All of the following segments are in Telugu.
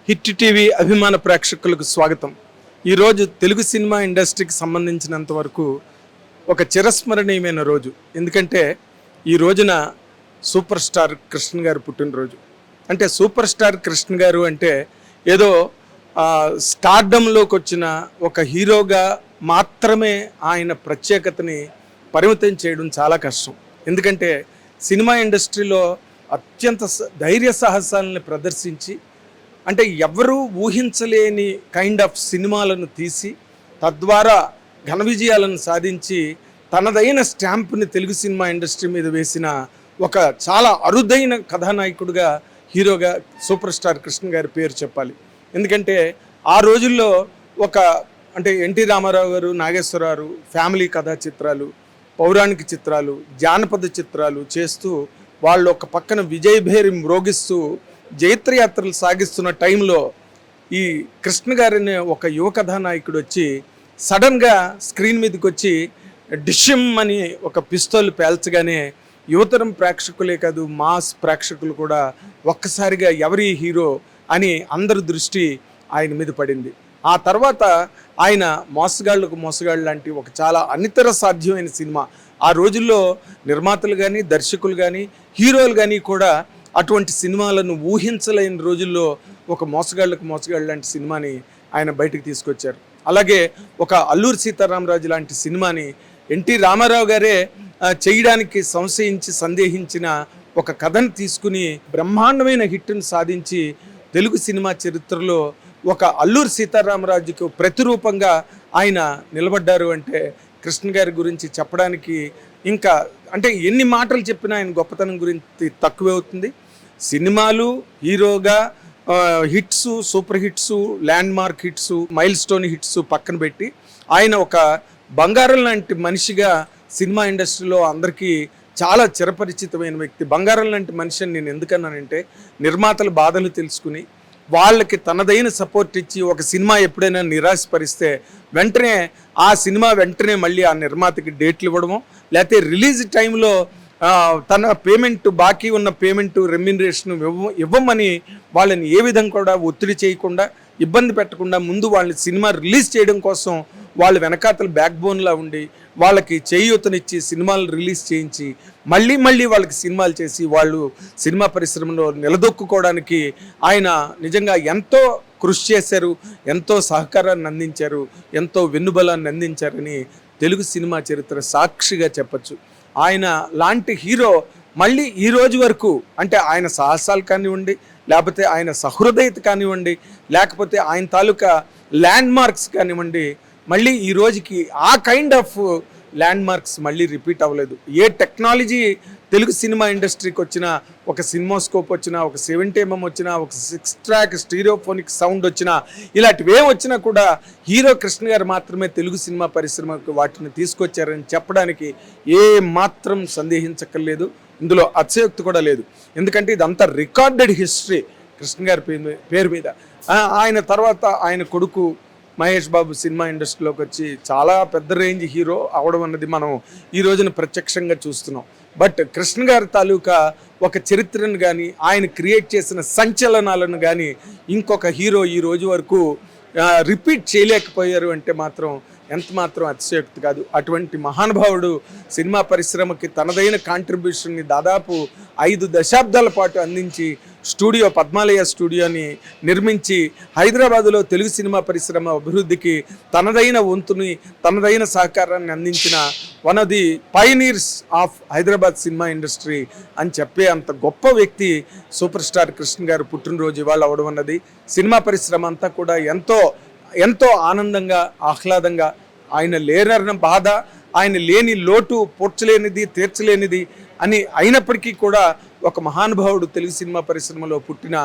హిట్ టీవీ అభిమాన ప్రేక్షకులకు స్వాగతం. ఈరోజు తెలుగు సినిమా ఇండస్ట్రీకి సంబంధించినంత వరకు ఒక చిరస్మరణీయమైన రోజు. ఎందుకంటే ఈ రోజున సూపర్ స్టార్ కృష్ణ గారు పుట్టినరోజు. అంటే సూపర్ స్టార్ కృష్ణ గారు అంటే ఏదో స్టార్డంలోకి వచ్చిన ఒక హీరోగా మాత్రమే ఆయన ప్రత్యేకతని పరిమితం చేయడం చాలా కష్టం. ఎందుకంటే సినిమా ఇండస్ట్రీలో అత్యంత ధైర్య సాహసాలను ప్రదర్శించి, అంటే ఎవరూ ఊహించలేని కైండ్ ఆఫ్ సినిమాలను తీసి తద్వారా ఘన విజయాలను సాధించి తనదైన స్టాంప్ని తెలుగు సినిమా ఇండస్ట్రీ మీద వేసిన ఒక చాలా అరుదైన కథానాయకుడిగా, హీరోగా సూపర్ స్టార్ కృష్ణ గారి పేరు చెప్పాలి. ఎందుకంటే ఆ రోజుల్లో అంటే ఎన్టీ రామారావు గారు, నాగేశ్వరరావు ఫ్యామిలీ కథా చిత్రాలు, పౌరాణిక చిత్రాలు, జానపద చిత్రాలు చేస్తూ వాళ్ళు ఒక పక్కన విజయభేరి మ్రోగిస్తూ జైత్రయాత్రలు సాగిస్తున్న టైంలో ఈ కృష్ణ గారిని ఒక యువ కథానాయకుడు వచ్చి సడన్గా స్క్రీన్ మీదకి వచ్చి డిషిమ్ అని ఒక పిస్తోల్ పేల్చగానే యువతరం ప్రేక్షకులే కాదు, మాస్ ప్రేక్షకులు కూడా ఒక్కసారిగా ఎవరి హీరో అని అందరి దృష్టి ఆయన మీద పడింది. ఆ తర్వాత ఆయన మోసగాళ్ళు లాంటి ఒక చాలా అనితర సాధ్యమైన సినిమా, ఆ రోజుల్లో నిర్మాతలు కానీ, దర్శకులు కానీ, హీరోలు కానీ కూడా అటువంటి సినిమాలను ఊహించలేని రోజుల్లో ఒక మోసగాళ్ళు లాంటి సినిమాని ఆయన బయటకు తీసుకొచ్చారు. అలాగే ఒక అల్లూరి సీతారామరాజు లాంటి సినిమాని ఎన్టీ రామారావు గారే చేయడానికి సందేహించిన ఒక కథను తీసుకుని బ్రహ్మాండమైన హిట్ను సాధించి తెలుగు సినిమా చరిత్రలో ఒక అల్లూరి సీతారామరాజుకు ప్రతిరూపంగా ఆయన నిలబడ్డారు. అంటే కృష్ణ గారి గురించి చెప్పడానికి ఇంకా అంటే ఎన్ని మాటలు చెప్పినా ఆయన గొప్పతనం గురించి తక్కువే అవుతుంది. సినిమాలు, హీరోగా hits, super hits, land mark hits, mile stone hits పక్కన పెట్టి ఆయన ఒక బంగారం లాంటి మనిషిగా సినిమా ఇండస్ట్రీలో అందరికీ చాలా చిరపరిచితమైన వ్యక్తి. బంగారం లాంటి మనిషిని నేను ఎందుకన్నానంటే, నిర్మాతల బాధలు తెలుసుకుని వాళ్ళకి తనదైన సపోర్ట్ ఇచ్చి ఒక సినిమా ఎప్పుడైనా నిరాశపరిస్తే వెంటనే ఆ సినిమా వెంటనే మళ్ళీ ఆ నిర్మాతకి డేట్లు ఇవ్వడము, లేకపోతే రిలీజ్ టైంలో తన పేమెంట్, బాకీ ఉన్న పేమెంట్, రెమ్యునరేషన్ ఇవ్వమని వాళ్ళని ఏ విధంగా కూడా ఒత్తిడి చేయకుండా, ఇబ్బంది పెట్టకుండా ముందు వాళ్ళని సినిమా రిలీజ్ చేయడం కోసం వాళ్ళు వెనకాతల బ్యాక్ బోన్లా ఉండి వాళ్ళకి చేయూతనిచ్చి సినిమాలు రిలీజ్ చేయించి మళ్ళీ వాళ్ళకి సినిమాలు చేసి వాళ్ళు సినిమా పరిశ్రమలో నిలదొక్కుకోవడానికి ఆయన నిజంగా ఎంతో కృషి చేశారు, ఎంతో సహకారాన్ని అందించారు, ఎంతో వెన్నుబలాన్ని అందించారని తెలుగు సినిమా చరిత్ర సాక్షిగా చెప్పచ్చు. ఆయన లాంటి హీరో మళ్ళీ ఈ రోజు వరకు, అంటే ఆయన సాహసాలు కానివ్వండి, లేకపోతే ఆయన సహృదయత కానివ్వండి, లేకపోతే ఆయన తాలూకా ల్యాండ్ మార్క్స్ కానివ్వండి, మళ్ళీ ఈ రోజుకి ఆ కైండ్ ఆఫ్ ల్యాండ్ మార్క్స్ మళ్ళీ రిపీట్ అవ్వలేదు. ఏ టెక్నాలజీ తెలుగు సినిమా ఇండస్ట్రీకి వచ్చినా, ఒక సినిమాస్కోప్ వచ్చినా, ఒక 70mm వచ్చినా, ఒక 6 ట్రాక్ స్టీరియోఫోనిక్ సౌండ్ వచ్చినా, ఇలాంటివి ఏం వచ్చినా కూడా హీరో కృష్ణ గారు మాత్రమే తెలుగు సినిమా పరిశ్రమకు వాటిని తీసుకొచ్చారని చెప్పడానికి ఏ మాత్రం సందేహించక్కర్లేదు. ఇందులో అతిశయోక్తి కూడా లేదు. ఎందుకంటే ఇదంతా రికార్డెడ్ హిస్టరీ కృష్ణ గారి పేరు మీద. ఆయన తర్వాత ఆయన కొడుకు మహేష్ బాబు సినిమా ఇండస్ట్రీలోకి వచ్చి చాలా పెద్ద రేంజ్ హీరో అవడం అన్నది మనం ఈ రోజున ప్రత్యక్షంగా చూస్తున్నాం. బట్ కృష్ణ గారి తాలూకా ఒక చరిత్రను కానీ, ఆయన క్రియేట్ చేసిన సంచలనాలను కానీ ఇంకొక హీరో ఈ రోజు వరకు రిపీట్ చేయలేకపోయారు అంటే మాత్రం ఎంత మాత్రం అతిశయోక్తి కాదు. అటువంటి మహానుభావుడు సినిమా పరిశ్రమకి తనదైన కాంట్రిబ్యూషన్ని దాదాపు 5 దశాబ్దాల పాటు అందించి పద్మాలయ స్టూడియోని నిర్మించి హైదరాబాదులో తెలుగు సినిమా పరిశ్రమ అభివృద్ధికి తనదైన వంతుని, తనదైన సహకారాన్ని అందించిన one of the pioneers of Hyderabad cinema industry అని చెప్పే అంత గొప్ప వ్యక్తి సూపర్ స్టార్ కృష్ణ గారు పుట్టినరోజు ఇవాళ అవడం అన్నది సినిమా పరిశ్రమ అంతా కూడా ఎంతో ఆనందంగా, ఆహ్లాదంగా, ఆయన లేరన్న బాధ, ఆయన లేని లోటు పూడ్చలేనిది, తీర్చలేనిది అని అయినప్పటికీ కూడా ఒక మహానుభావుడు తెలుగు సినిమా పరిశ్రమలో పుట్టిన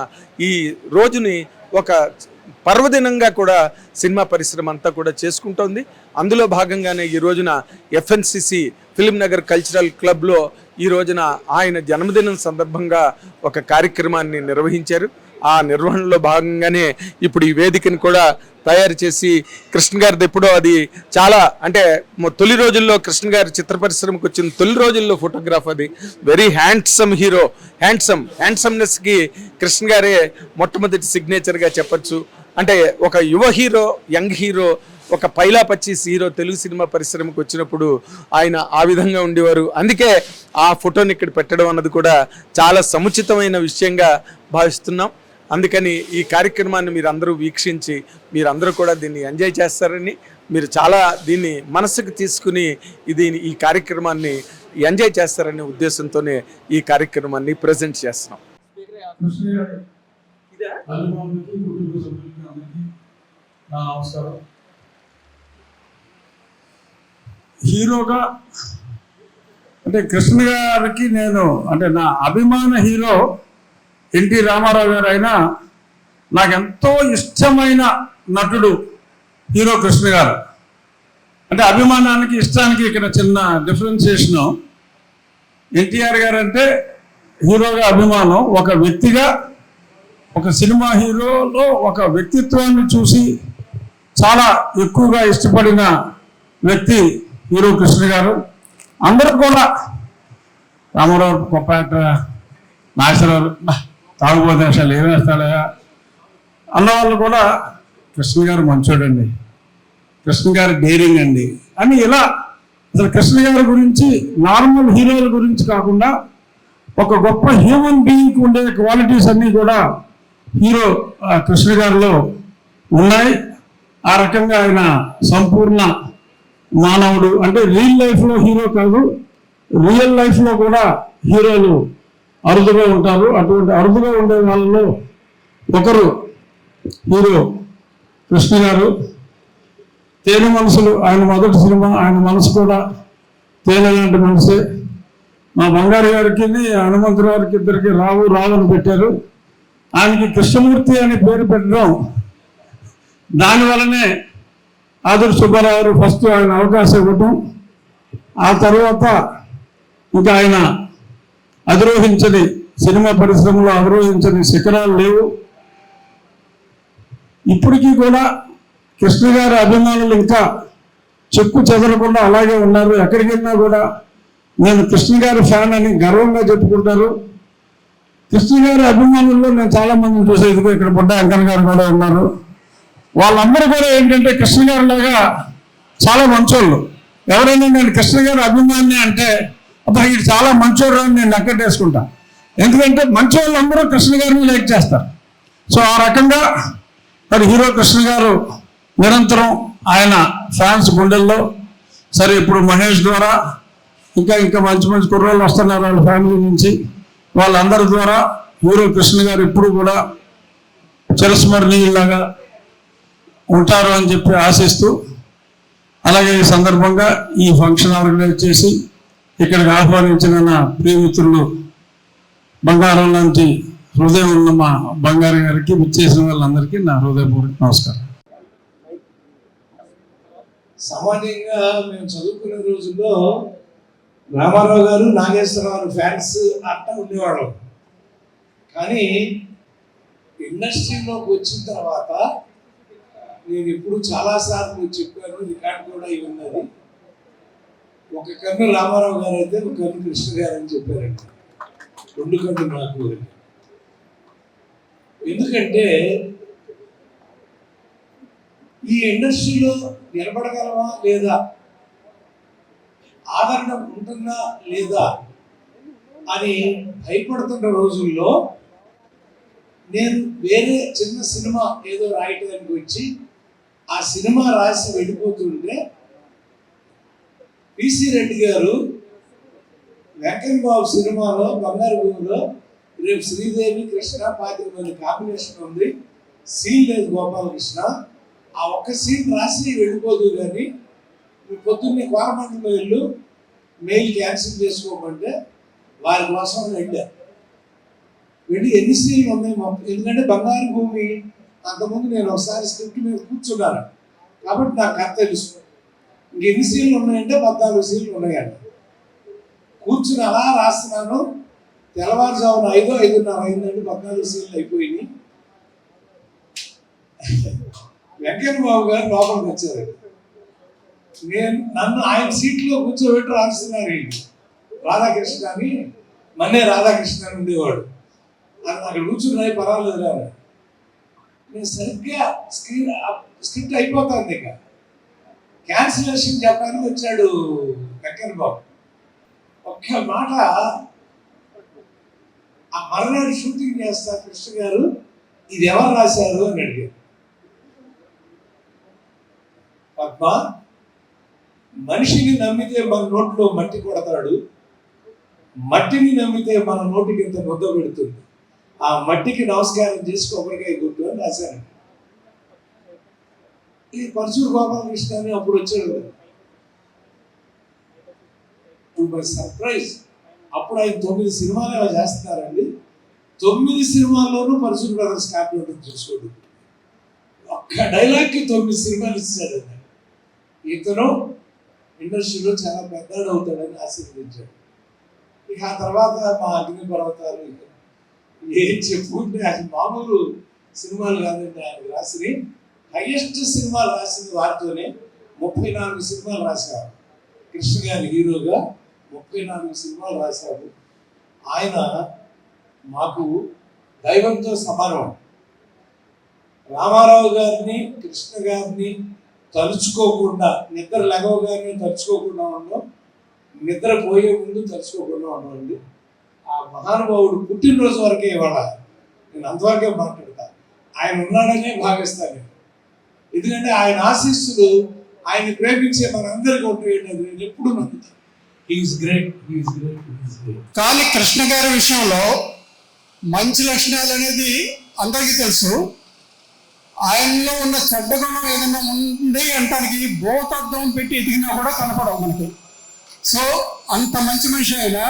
ఈ రోజుని ఒక పర్వదినంగా కూడా సినిమా పరిశ్రమ అంతా కూడా చేసుకుంటోంది. అందులో భాగంగానే ఈ రోజున FNCC ఫిల్మ్ నగర్ కల్చరల్ క్లబ్లో ఈ రోజున ఆయన జన్మదినం సందర్భంగా ఒక కార్యక్రమాన్ని నిర్వహించారు. ఆ నిర్వహణలో భాగంగానే ఇప్పుడు ఈ వేదికను కూడా తయారు చేసి కృష్ణ గారిది ఎప్పుడో అది చాలా అంటే తొలి రోజుల్లో కృష్ణ గారి చిత్ర పరిశ్రమకు వచ్చిన తొలి రోజుల్లో ఫోటోగ్రాఫ్ అది వెరీ హ్యాండ్సమ్ హీరో హ్యాండ్సమ్నెస్కి కృష్ణ గారే మొట్టమొదటి సిగ్నేచర్గా చెప్పచ్చు. అంటే ఒక యువ హీరో, యంగ్ హీరో, ఒక పైలా పచ్చీస్ హీరో తెలుగు సినిమా పరిశ్రమకు వచ్చినప్పుడు ఆయన ఆ విధంగా ఉండేవారు. అందుకే ఆ ఫోటోని ఇక్కడ పెట్టడం అన్నది కూడా చాలా సముచితమైన విషయంగా భావిస్తున్నాం. అందుకని ఈ కార్యక్రమాన్ని మీరు అందరూ వీక్షించి మీరందరూ కూడా దీన్ని ఎంజాయ్ చేస్తారని, మీరు చాలా దీన్ని మనసుకు తీసుకుని ఈ కార్యక్రమాన్ని ఎంజాయ్ చేస్తారనే ఉద్దేశంతోనే ఈ కార్యక్రమాన్ని ప్రజెంట్ చేస్తున్నాం. హీరోగా అంటే కృష్ణ గారికి నేను అంటే నా అభిమాన హీరో ఎన్టీ రామారావు గారు అయినా నాకెంతో ఇష్టమైన నటుడు హీరో కృష్ణ గారు. అంటే అభిమానానికి ఇష్టానికి ఇక్కడ చిన్న డిఫరెన్సియేషను. ఎన్టీఆర్ గారు అంటే హీరోగా అభిమానం, ఒక వ్యక్తిగా ఒక సినిమా హీరోలో ఒక వ్యక్తిత్వాన్ని చూసి చాలా ఎక్కువగా ఇష్టపడిన వ్యక్తి హీరో కృష్ణ గారు. అందరూ కూడా రామారావు గొప్ప యాక్టర్, నాగేశ్వరరావు తాగుబోతే అసలు ఏమేస్తాడా అన్నవాళ్ళు కూడా కృష్ణ గారు మంచోడండి, కృష్ణ గారు డేరింగ్ అండి అని ఇలా అసలు కృష్ణ గారి గురించి నార్మల్ హీరోల గురించి కాకుండా ఒక గొప్ప హ్యూమన్ బీయింగ్కి ఉండే క్వాలిటీస్ అన్నీ కూడా హీరో కృష్ణ గారిలో ఉన్నాయి. ఆ రకంగా ఆయన సంపూర్ణ మానవుడు. అంటే రియల్ లైఫ్లో హీరో కాదు, రియల్ లైఫ్లో కూడా హీరోలు అరుదుగా ఉంటారు. అటువంటి అరుదుగా ఉండే వాళ్ళలో ఒకరు హీరో కృష్ణ గారు. తేనె మనసులు ఆయన మొదటి సినిమా, ఆయన మనసు కూడా తేనె లాంటి మనసే. మా బంగారు గారికి హనుమంతరావు గారికి ఇద్దరికి రావు అని పెట్టారు. ఆయనకి కృష్ణమూర్తి అని పేరు పెట్టడం దానివల్లనే ఆదురు సుబ్బారావు గారు ఫస్ట్ ఆయన అవకాశం ఇవ్వటం, ఆ తర్వాత ఇంకా ఆయన అధిరోహించని సినిమా పరిశ్రమలో అధిరోహించని శిఖరాలు లేవు. ఇప్పటికీ కూడా కృష్ణ గారి అభిమానులు ఇంకా చెక్కు చెదరకుండా అలాగే ఉన్నారు. ఎక్కడికి వెళ్ళినా కూడా నేను కృష్ణ గారి ఫ్యాన్ అని గర్వంగా చెప్పుకుంటారు. కృష్ణ గారి అభిమానుల్లో నేను చాలా మందిని చూసేది, ఇక్కడ బుడ్డ వెంకన్న గారు కూడా ఉన్నారు. వాళ్ళందరూ కూడా ఏంటంటే కృష్ణ గారి లాగా చాలా మంచోళ్ళు. ఎవరైనా నేను కృష్ణ గారి అభిమాని అంటే అబ్బా ఇది చాలా మంచోడు అని నేను లెక్కటేసుకుంటా. ఎందుకంటే మంచి వాళ్ళందరూ కృష్ణ గారిని లైక్ చేస్తారు. సో ఆ రకంగా మరి హీరో కృష్ణ గారు నిరంతరం ఆయన ఫ్యాన్స్ గుండెల్లో. సరే ఇప్పుడు మహేష్ ద్వారా ఇంకా మంచి మంచి కుర్రోళ్ళు వస్తున్నారు వాళ్ళ ఫ్యామిలీ నుంచి. వాళ్ళందరి ద్వారా హీరో కృష్ణ గారు ఇప్పుడు కూడా చిరస్మరణీయులాగా ఉంటారు అని చెప్పి ఆశిస్తూ, అలాగే ఈ సందర్భంగా ఈ ఫంక్షన్ ఆర్గనైజ్ చేసి ఇక్కడికి ఆహ్వానించిన నా ప్రియమిత్రులు బంగారం లాంటి హృదయం ఉన్న మా బంగారు గారికి, విచ్చేసిన వాళ్ళందరికీ నా హృదయపూర్వక నమస్కారం. సామాన్యంగా మేము చదువుకునే రోజుల్లో రామారావు గారు, నాగేశ్వరరావు ఫ్యాన్స్ అట్లా ఉండేవాళ్ళం. కానీ ఇండస్ట్రీలోకి వచ్చిన తర్వాత నేను ఇప్పుడు చాలాసార్లు చెప్పాను, రికార్డు కూడా ఉన్నది. ఒక కన్ను రామారావు గారు అయితే ఒక కన్ను కృష్ణ గారు అని చెప్పారండి. రెండు కన్ను నాకు. ఎందుకంటే ఈ ఇండస్ట్రీలో నిలబడగలమా లేదా, ఆదరణ ఉంటుందా లేదా అని భయపడుతున్న రోజుల్లో నేను వేరే చిన్న సినిమా ఏదో రాయటానికి వచ్చి ఆ సినిమా రాసి వెళ్ళిపోతుంటే పిసి రెడ్డి గారు వెంకయ్య బాబు సినిమాలో బంగారు భూమిలో రేపు శ్రీదేవి కృష్ణ 25 మంది కాంబినేషన్ ఉంది, సీన్ లేదు గోపాలకృష్ణ, ఆ ఒక్క సీన్ రాసి వెళ్ళిపోదు కానీ మీరు పొద్దున్నే కోరమండలో వెళ్ళు మెయిల్ క్యాన్సిల్ చేసుకోమంటే వారి కోసం వెళ్ళారు. వెళ్ళి ఎన్ని సీన్లు ఉన్నాయి ఎందుకంటే బంగారు భూమి అంతకుముందు నేను ఒకసారి స్క్రిప్ట్ మీద కూర్చున్నాను కాబట్టి నాకు కథ తెలుసు. ఇంకెన్ని సీన్లు ఉన్నాయంటే 14 సీన్లు ఉన్నాయంట. కూర్చుని అలా రాస్తున్నాను. తెల్లవారుజామున 5:30 అయిందండి, 14 సీన్లు అయిపోయినాయి. వెంకయ్య బాబు గారు లోపలికి వచ్చారు. నన్ను ఆయన సీట్లో కూర్చోబెట్టి రాస్తున్నారు. రాధాకృష్ణ అని మన్నే రాధాకృష్ణ అని ఉండేవాడు. అక్కడ కూర్చున్నాయి, పర్వాలేదు రా. నేను సరిగ్గా స్క్రిప్ట్ అయిపోతుంది, ఇక క్యాన్సిలేషన్ చెప్పడానికి వచ్చాడు వెంకయ్య బాబు. ఒక్క మాట, ఆ మర్నాడు షూటింగ్ చేస్తా కృష్ణ గారు ఇది ఎవరు రాశారు అని అడిగారు. పద్మ, మనిషిని నమ్మితే మన నోట్లో మట్టి కొడతాడు, మట్టిని నమ్మితే మన నోటికి ఇంత ముద్ద పెడుతుంది, ఆ మట్టికి నమస్కారం చేసి కొబ్బరికాయ కొట్టు అని రాశాను. ఈ పరశుడు గోపాలకృష్ణ అని అప్పుడు వచ్చాడు. టు మై సర్ప్రైజ్ అప్పుడు ఆయన 9 సినిమాలు అలా చేస్తున్నారండి. 9 సినిమాల్లోనూ పరశుడు బ్రదర్స్ కాపీ ఉంటుంది చూసుకోండి. ఒక్క డైలాగ్కి 9 సినిమాలు ఇచ్చాడు. ఇతను ఇండస్ట్రీలో చాలా పెద్దవాడు అవుతాడని ఆశీర్వదించాడు. ఇక ఆ తర్వాత మా అగ్ని పర్వతాలు ఏం చెప్పుకుంటే అది మామూలు సినిమాలు కాదండి. ఆయన రాసి హైయెస్ట్ సినిమాలు రాసింది వారితోనే. 34 సినిమాలు రాశారు. కృష్ణ గారి హీరోగా 34 సినిమాలు రాశారు. ఆయన మాకు దైవంతో సమానం. రామారావు గారిని, కృష్ణ గారిని తలుచుకోకుండా, నిద్ర లెగవగానే తలుచుకోకుండా ఉన్నాం, నిద్ర పోయే ముందు తలుచుకోకుండా ఉన్నామండి. ఆ మహానుభావుడు పుట్టినరోజు వరకే ఇవాళ నేను అంతవరకే మాట్లాడతా. ఆయన ఉన్నాడనే భావిస్తాను నేను. ఎందుకంటే ఆయన ఆశీస్సులు ఆయన ప్రేమించే మనందరికీ ఉంటాయండి. అది నేను ఎప్పుడు నమ్ముతాను. He's great, he's great, he's great. కానీ కృష్ణ గారి విషయంలో మంచి లక్షణాలు అనేది అందరికీ తెలుసు. ఆయనలో ఉన్న చెడ్డ గుణం ఏదైనా ఉంది అంటానికి భూతత్వం పెట్టి ఎదిగినా కూడా కనపడవు మనకి. సో అంత మంచి మనిషి అయినా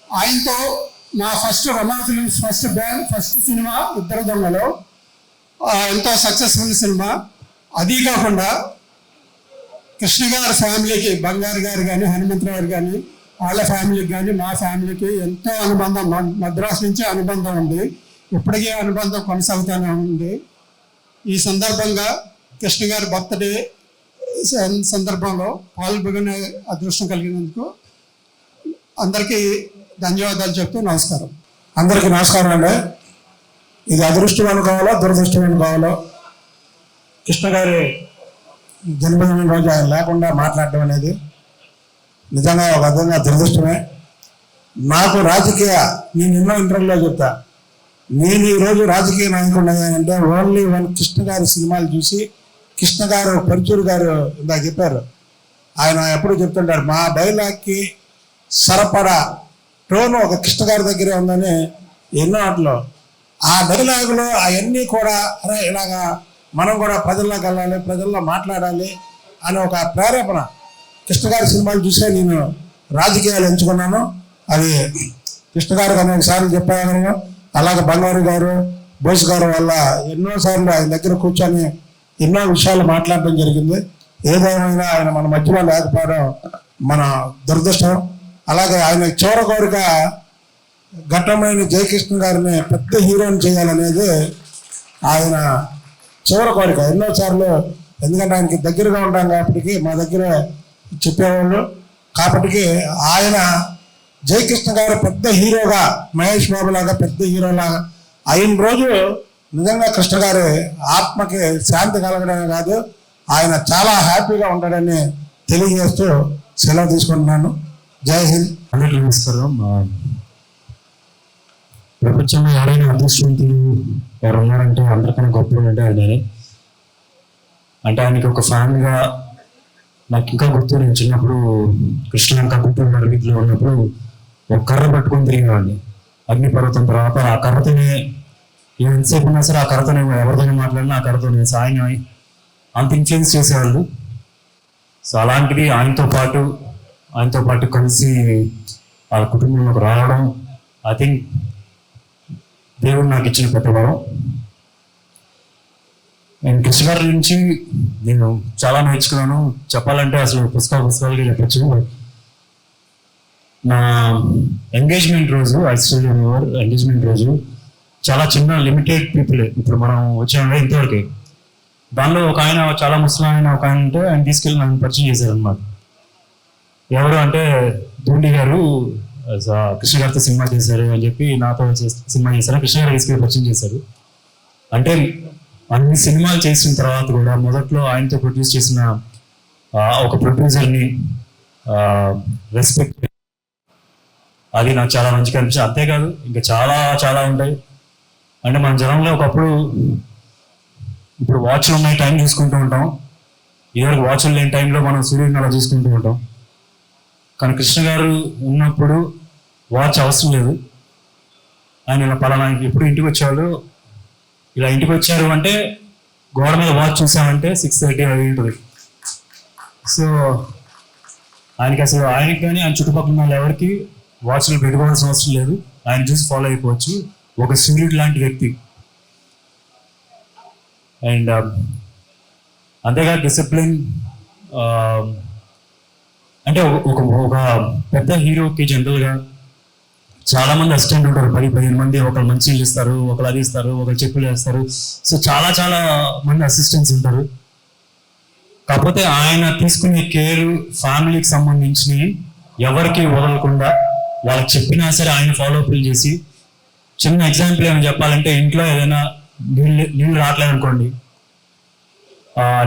ఆయనతో నా ఫస్ట్ రమా ఫిల్మ్స్ ఫస్ట్ సినిమా ఇద్దరు దొంగలు ఎంతో సక్సెస్ఫుల్ సినిమా. అది కాకుండా కృష్ణ గారి ఫ్యామిలీకి, బంగారు గారు కానీ, హనుమంతరావు గారు కానీ, వాళ్ళ ఫ్యామిలీకి కానీ, మా ఫ్యామిలీకి ఎంతో అనుబంధం, మద్రాసు నుంచే అనుబంధం ఉంది. ఇప్పటికీ అనుబంధం కొనసాగుతూనే ఉంది. ఈ సందర్భంగా కృష్ణ గారి బర్త్డే సందర్భంలో పాల్గొనే అదృష్టం కలిగినందుకు అందరికీ ధన్యవాదాలు చెప్తూ నమస్కారం. అందరికీ నమస్కారం అండి. ఇది అదృష్టం అనుకోవాలో దురదృష్టం అనుకోవాలో, కృష్ణ గారి జన్మదిన రోజు ఆయన లేకుండా మాట్లాడడం అనేది నిజంగా ఒక విధంగా దురదృష్టమే. నాకు నేను ఎన్నో ఇంటర్వ్యూలో చెప్తా, నేను ఈరోజు రాజకీయ నాయకుడు అంటే ఓన్లీ కృష్ణ గారి సినిమాలు చూసి, కృష్ణ గారు, పరుచూరు గారు ఇందాక చెప్పారు, ఆయన ఎప్పుడు చెప్తుంటారు మా డైలాగ్కి సరపడా టోన్ ఒక కృష్ణ గారి దగ్గరే ఉందని ఎన్నో ఆటలు. ఆ డైలాగులో అవన్నీ కూడా అరే ఇలాగా మనం కూడా ప్రజల్లోకి వెళ్ళాలి, ప్రజల్లో మాట్లాడాలి అనే ఒక ప్రేరేపణ కృష్ణ గారి సినిమాలు చూసే నేను రాజకీయాలు ఎంచుకున్నాను. అది కృష్ణ గారికి అనేకసార్లు చెప్పాను. అలాగే బంగారు గారు, బోస్ గారు వల్ల ఎన్నోసార్లు ఆయన దగ్గర కూర్చొని ఎన్నో విషయాలు మాట్లాడడం జరిగింది. ఏదేమైనా ఆయన మన మధ్యలో లేకపోవడం మన దురదృష్టం. అలాగే ఆయన చివరి కోరిక ఘట్టమైన జయకృష్ణ గారిని పెద్ద హీరోని చేయాలనేది ఆయన చివరి కోరిక. ఎన్నోసార్లు, ఎందుకంటే ఆయనకి దగ్గరగా ఉంటాం కాబట్టి మా దగ్గర చెప్పేవాళ్ళు కాబట్టి, ఆయన జయకృష్ణ గారు పెద్ద హీరోగా, మహేష్ బాబు లాగా పెద్ద హీరోలాగా అయిన రోజు నిజంగా కృష్ణ గారి ఆత్మకి శాంతి కలగడమే కాదు, ఆయన చాలా హ్యాపీగా ఉంటాడని తెలియజేస్తూ సెలవు తీసుకుంటున్నాను. జై హింద్. అందరికీ నమస్కారం. ప్రపంచంలో ఎవరైనా అదృష్టవంతులు ఎవరు ఉన్నారంటే అందరికన్నా గొప్ప అంటే ఆయనే. అంటే ఆయనకి ఒక ఫ్యాన్గా నాకు ఇంకా గుర్తు, నేను చిన్నప్పుడు కృష్ణలంక గుంటూరు నడిమిలో ఉన్నప్పుడు ఒక కర్ర పట్టుకొని తిరిగేవాడిని. అగ్నిపర్వతం తర్వాత ఆ కర్రతోనే ఎంతసేపు ఉన్నా సరే ఆ కర్రతోనే ఎవరితోనే మాట్లాడినా ఆ కర్రతోనే సాయం అంత ఇన్ఫ్లుయెన్స్ చేసేవాళ్ళు. సో అలాంటిది ఆయనతో పాటు కలిసి వాళ్ళ కుటుంబంలోకి రావడం ఐ థింక్ దేవుడు నాకు ఇచ్చిన పెట్టవడం. నేను కృష్ణ గారి నుంచి నేను చాలా నేర్చుకున్నాను. చెప్పాలంటే అసలు పుస్తకాలు చెప్పచ్చు. నా ఎంగేజ్మెంట్ రోజు, ఎంగేజ్మెంట్ రోజు చాలా చిన్న లిమిటెడ్ పీపుల్, ఇప్పుడు మనం వచ్చామంటే ఇంతవరకు దానిలో ఒక ఆయన చాలా ముసలాం ఆయన ఒక ఆయన ఉంటే ఆయన తీసుకెళ్ళి నన్ను పరిచయం చేశారు అనమాట. ఎవరు అంటే ధోండి గారు కృష్ణ గారితో సినిమా చేశారు అని చెప్పి నాతో సినిమా చేశారు. కృష్ణ గారు తీసుకెళ్ళి పరిచయం చేశారు. అంటే అన్ని సినిమాలు చేసిన తర్వాత కూడా మొదట్లో ఆయనతో ప్రొడ్యూస్ చేసిన ఒక ప్రొడ్యూసర్ని రెస్పెక్ట్, అది నాకు చాలా మంచిగా అనిపించింది. అంతేకాదు ఇంకా చాలా చాలా ఉంటాయి. అంటే మన జనంలో ఒకప్పుడు ఇప్పుడు వాచ్లు ఉన్నాయి, టైం చూసుకుంటూ ఉంటాం. ఇదివరకు వాచ్లు లేని టైంలో మనం సూర్యుడిని అలా చూసుకుంటూ ఉంటాం. కానీ కృష్ణ గారు ఉన్నప్పుడు వాచ్ అవసరం లేదు. ఆయన ఇలా పలానా ఎప్పుడు ఇంటికి వచ్చేవాళ్ళు, ఇలా ఇంటికి వచ్చారు అంటే గోడ మీద వాచ్ చూసామంటే 6:30 అది ఉంటుంది. సో ఆయనకి అసలు ఆయనకి కానీ ఆయన చుట్టుపక్కల ఉన్న ఎవరికి వాచ్లు పెట్టుకోవాల్సిన అవసరం లేదు. ఆయన చూసి ఫాలో అయిపోవచ్చు. ఒక సూర్యుడు లాంటి వ్యక్తి. అండ్ అంతేగా డిసిప్లిన్. అంటే ఒక పెద్ద హీరోకి జనరల్గా చాలా మంది అసిస్టెంట్ ఉంటారు, 10-15 మంది. ఒకరు మంచిలు ఇస్తారు, ఒకరు అది ఇస్తారు, ఒకరు చెప్పులు వేస్తారు. సో చాలా చాలా మంది అసిస్టెంట్స్ ఉంటారు. కాకపోతే ఆయన తీసుకునే కేర్ ఫ్యామిలీకి సంబంధించి ఎవరికి వదలకుండా వాళ్ళకి చెప్పినా సరే ఆయన ఫాలోఅప్లు చేసి, చిన్న ఎగ్జాంపుల్ ఏమైనా చెప్పాలంటే ఇంట్లో ఏదైనా నీళ్ళు రావట్లేదు అనుకోండి,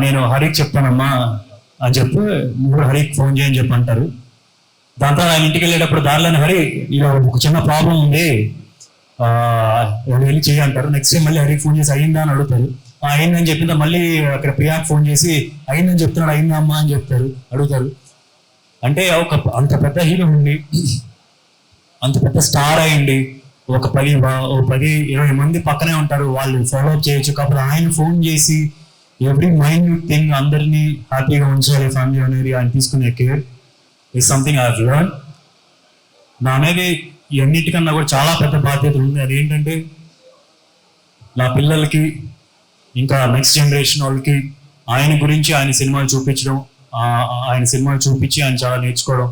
నేను హరికి చెప్తానమ్మా అని చెప్పి నువ్వు హరికి ఫోన్ చేయని చెప్పి అంటారు. దాంతో ఆయన ఇంటికి వెళ్ళేటప్పుడు దారిలోనే హరి ఇలా ఒక చిన్న ప్రాబ్లం ఉంది వెళ్ళి చెయ్యి అంటారు. నెక్స్ట్ టైం మళ్ళీ హరికి ఫోన్ చేసి అయ్యిందా అని అడుగుతారు. అయిందని చెప్పిందా మళ్ళీ అక్కడ ప్రియాకి ఫోన్ చేసి అయిందని చెప్తున్నాడు, అయిందా అమ్మా అని అడుగుతారు. అంటే అంత పెద్ద హీరో ఉండి, అంత పెద్ద స్టార్ అయ్యండి, ఒక 10-20 మంది పక్కనే ఉంటారు, వాళ్ళు ఫాలోఅప్ చేయొచ్చు. కాకపోతే ఆయన ఫోన్ చేసి ఎవ్రీ మైన్యూట్ థింగ్ అందరినీ హ్యాపీగా ఉంచాలి ఫ్యామిలీ అనేది ఆయన తీసుకునే care is something I have learn. నా అనేది అన్నిటికన్నా కూడా చాలా పెద్ద బాధ్యత ఉంది. అదేంటంటే నా పిల్లలకి ఇంకా నెక్స్ట్ జనరేషన్ వాళ్ళకి ఆయన గురించి ఆయన సినిమాలు చూపించడం, ఆయన సినిమాలు చూపించి ఆయన చాలా నేర్చుకోవడం,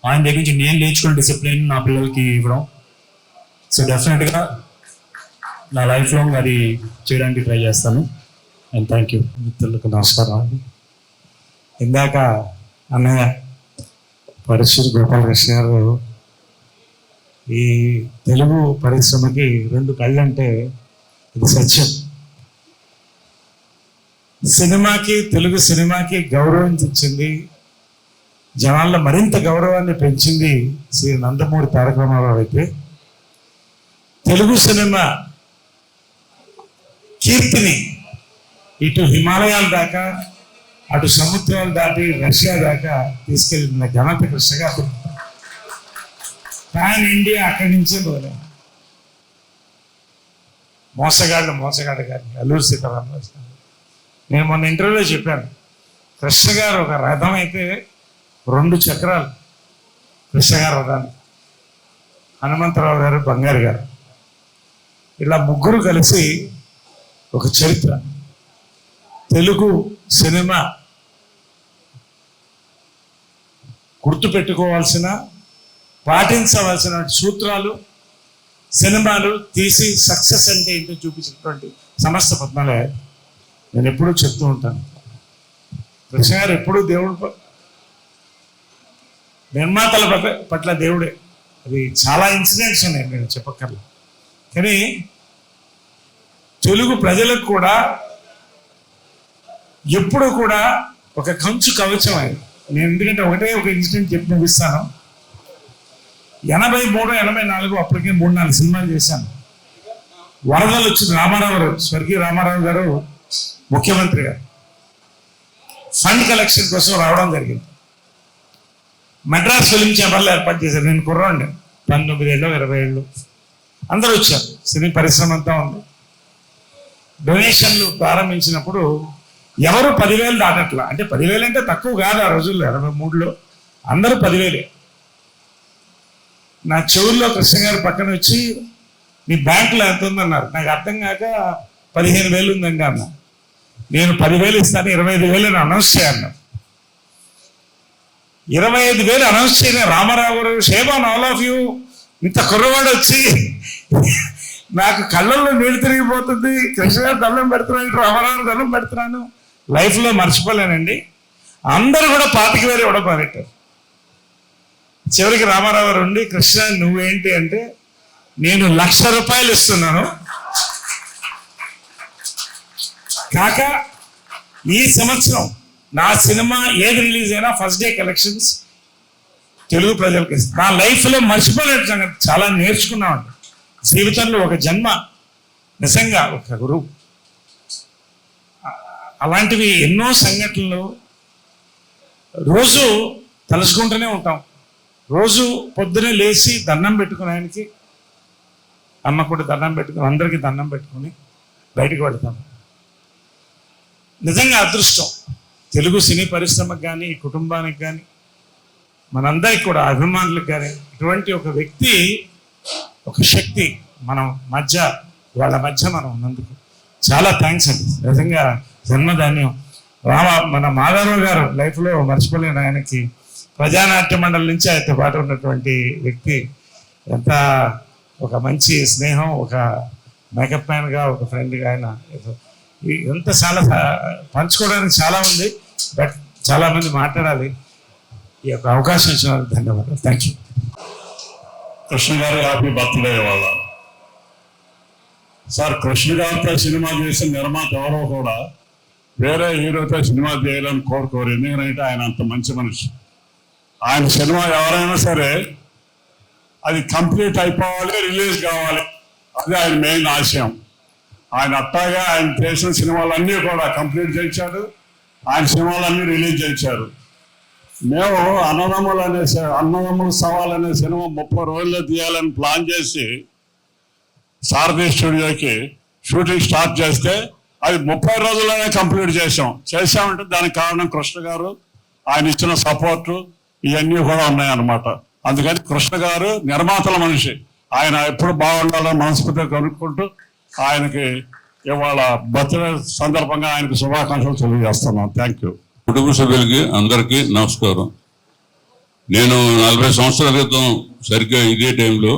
ఆయన దగ్గర నుంచి నేను నేర్చుకున్న డిసిప్లిన్ నా పిల్లలకి ఇవ్వడం. సో డెఫినెట్గా నా లైఫ్ లాంగ్ అది చేయడానికి ట్రై చేస్తాను. And thank you. మిత్రులకు నమస్కారం. ఇందాక అన్నయ్య పరిశ్రమ గోపాలకృష్ణ గారు ఈ తెలుగు పరిశ్రమకి 2 కళ్ళు అంటే ఇది సత్యం. సినిమాకి, తెలుగు సినిమాకి గౌరవం తెచ్చింది, జనాల్లో మరింత గౌరవాన్ని పెంచింది శ్రీ నందమూరి తారక రామారావు అయితే, తెలుగు సినిమా కీర్తిని ఇటు హిమాలయాల దాకా, అటు సముద్రాలు దాటి రష్యా దాకా తీసుకెళ్ళిన ఘనత కృష్ణ గారు. ప్యాన్ ఇండియా అక్కడి నుంచే పోలే. మోసగాడు గారిని అల్లూరి సీతారామరాజు గారు. నేను మొన్న ఇంటర్వ్యూలో చెప్పాను, కృష్ణ గారు ఒక రథం అయితే 2 చక్రాలు కృష్ణ గారు రథాన్ని, హనుమంతరావు గారు, బంగారు గారు, ఇలా ముగ్గురు కలిసి ఒక చరిత్ర. తెలుగు సినిమా గుర్తుపెట్టుకోవాల్సిన, పాటించవలసిన సూత్రాలు, సినిమాలు తీసి సక్సెస్ అంటే ఏంటో చూపించినటువంటి సంస్థ పద్మాలయ. నేను ఎప్పుడూ చెప్తూ ఉంటాను, కృష్ణ గారు ఎప్పుడూ దేవుడు, నిర్మాతల పట్ల దేవుడే. అది చాలా ఇన్సిడెంట్స్ ఉన్నాయి, నేను చెప్పక్కర్లేదు. కానీ తెలుగు ప్రజలకు కూడా ఎప్పుడు కూడా ఒక కంచు కవచం ఆయన. నేను ఎందుకంటే ఒక ఇన్సిడెంట్ చెప్పి ముగిస్తాను. 83, 84 అప్పటికే 3-4 సినిమాలు చేశాను. వరదలు వచ్చింది. రామారావు గారు, స్వర్గీయ రామారావు గారు ముఖ్యమంత్రి గారు ఫండ్ కలెక్షన్ కోసం రావడం జరిగింది. మెడ్రాస్ ఫిలిం ఛాంబర్లో ఏర్పాటు చేశారు. నేను కుర్రాండి, 19 ఏళ్ళు 20 ఏళ్ళు, అందరూ వచ్చారు. సినీ పరిశ్రమ అంతా ఉంది. డొనేషన్లు ప్రారంభించినప్పుడు ఎవరు 10,000 దాటట్లా. అంటే 10,000 అంటే తక్కువ కాదు ఆ రోజుల్లో, 83లో అందరూ 10,000. నా చెవుల్లో కృష్ణ గారు పక్కన వచ్చి నీ బ్యాంకులో ఎంత ఉందన్నారు. నాకు అర్థం కాక 15,000 ఉందండి అన్న. నేను 10,000 ఇస్తాను, 25,000 అనౌన్స్ చేయన్నా. 25,000 అనౌన్స్ చేయలే. రామారావు గారు, shame on all of you, ఇంత కుర్రవాడు వచ్చి నాకు కళ్ళల్లో నీళ్ళు తిరిగిపోతుంది. కృష్ణ గారు దండం పెడుతున్నాను, రామారావు దండం పెడుతున్నాను. లైఫ్లో మర్చిపోలేనండి. అందరూ కూడా 25,000 ఇవ్వడం మొదలెట్టారు. చివరికి రామారావు గారు ఉండి, కృష్ణ నువ్వేంటి అంటే, నేను ₹1,00,000 ఇస్తున్నాను కాక ఈ సంవత్సరం నా సినిమా ఏది రిలీజ్ అయినా ఫస్ట్ డే కలెక్షన్స్ తెలుగు ప్రజలకు ఇస్తాను. నా లైఫ్లో మర్చిపోలేని సంగతి, చాలా నేర్చుకున్నామండి. జీవితంలో ఒక జన్మ, నిజంగా ఒక గురువు. అలాంటివి ఎన్నో సంఘటనలు రోజు తలుచుకుంటూనే ఉంటాం. రోజు పొద్దునే లేచి దండం పెట్టుకుని, ఆయనకి అమ్మ కూడా దండం పెట్టుకుని, అందరికీ దండం పెట్టుకుని బయటకు వెళ్తాం. నిజంగా అదృష్టం తెలుగు సినీ పరిశ్రమకు కానీ, కుటుంబానికి కానీ, మనందరికి కూడా అభిమానులకు కానీ ఇటువంటి ఒక వ్యక్తి, ఒక శక్తి మనం మధ్య, వాళ్ళ మధ్య మనం ఉన్నందుకు చాలా థ్యాంక్స్ అండి. నిజంగా జన్మధాన్యం. మన మాధవరావు గారు లైఫ్లో మర్చిపోలేను. ఆయనకి ప్రజానాట్య మండలి నుంచి ఆయనతో పాటు ఉన్నటువంటి వ్యక్తి. ఎంత ఒక మంచి స్నేహం, ఒక మేకప్ మ్యాన్గా, ఒక ఫ్రెండ్గా ఆయన ఎంత చాలా పంచుకోవడానికి చాలా ఉంది. బట్ చాలామంది మాట్లాడాలి. ఈ యొక్క అవకాశం ఇచ్చినందుకు ధన్యవాదాలు. Thank you. Krishna garu happy birthday వాళ్ళ సార్. కృష్ణ గారితో సినిమా చేసిన నిర్మాత ఎవరో కూడా వేరే హీరోతో సినిమా చేయాలని కోరుకోరు. ఎందుకంటే ఆయన అంత మంచి మనిషి. ఆయన సినిమా ఎవరైనా సరే అది కంప్లీట్ అయిపోవాలి, రిలీజ్ కావాలి, అది ఆయన మెయిన్ ఆశయం. ఆయన అట్టాగా ఆయన చేసిన సినిమాలన్నీ కూడా కంప్లీట్ చేయించాడు. ఆయన సినిమాలన్నీ రిలీజ్ చేయించారు. మేము అన్నదమ్ముల సవాల్ అనే సినిమా 30 రోజుల్లో తీయాలని ప్లాన్ చేసి సారథి స్టూడియోకి షూటింగ్ స్టార్ట్ చేస్తే అది 30 రోజుల్లోనే కంప్లీట్ చేసామంటే దానికి కారణం కృష్ణ గారు, ఆయన ఇచ్చిన సపోర్టు, ఇవన్నీ కూడా ఉన్నాయన్నమాట. అందుకని కృష్ణ గారు నిర్మాతల మనిషి. ఆయన ఎప్పుడు బాగుండాలని మనస్ఫూర్తిగా కనుక్కుంటూ ఆయనకి ఇవాళ బర్త్డే సందర్భంగా ఆయనకు శుభాకాంక్షలు తెలియజేస్తున్నాం. Thank you. కుటుంబ సభ్యులకి అందరికీ నమస్కారం. నేను 40 సంవత్సరాల క్రితం సరిగ్గా ఇదే టైంలో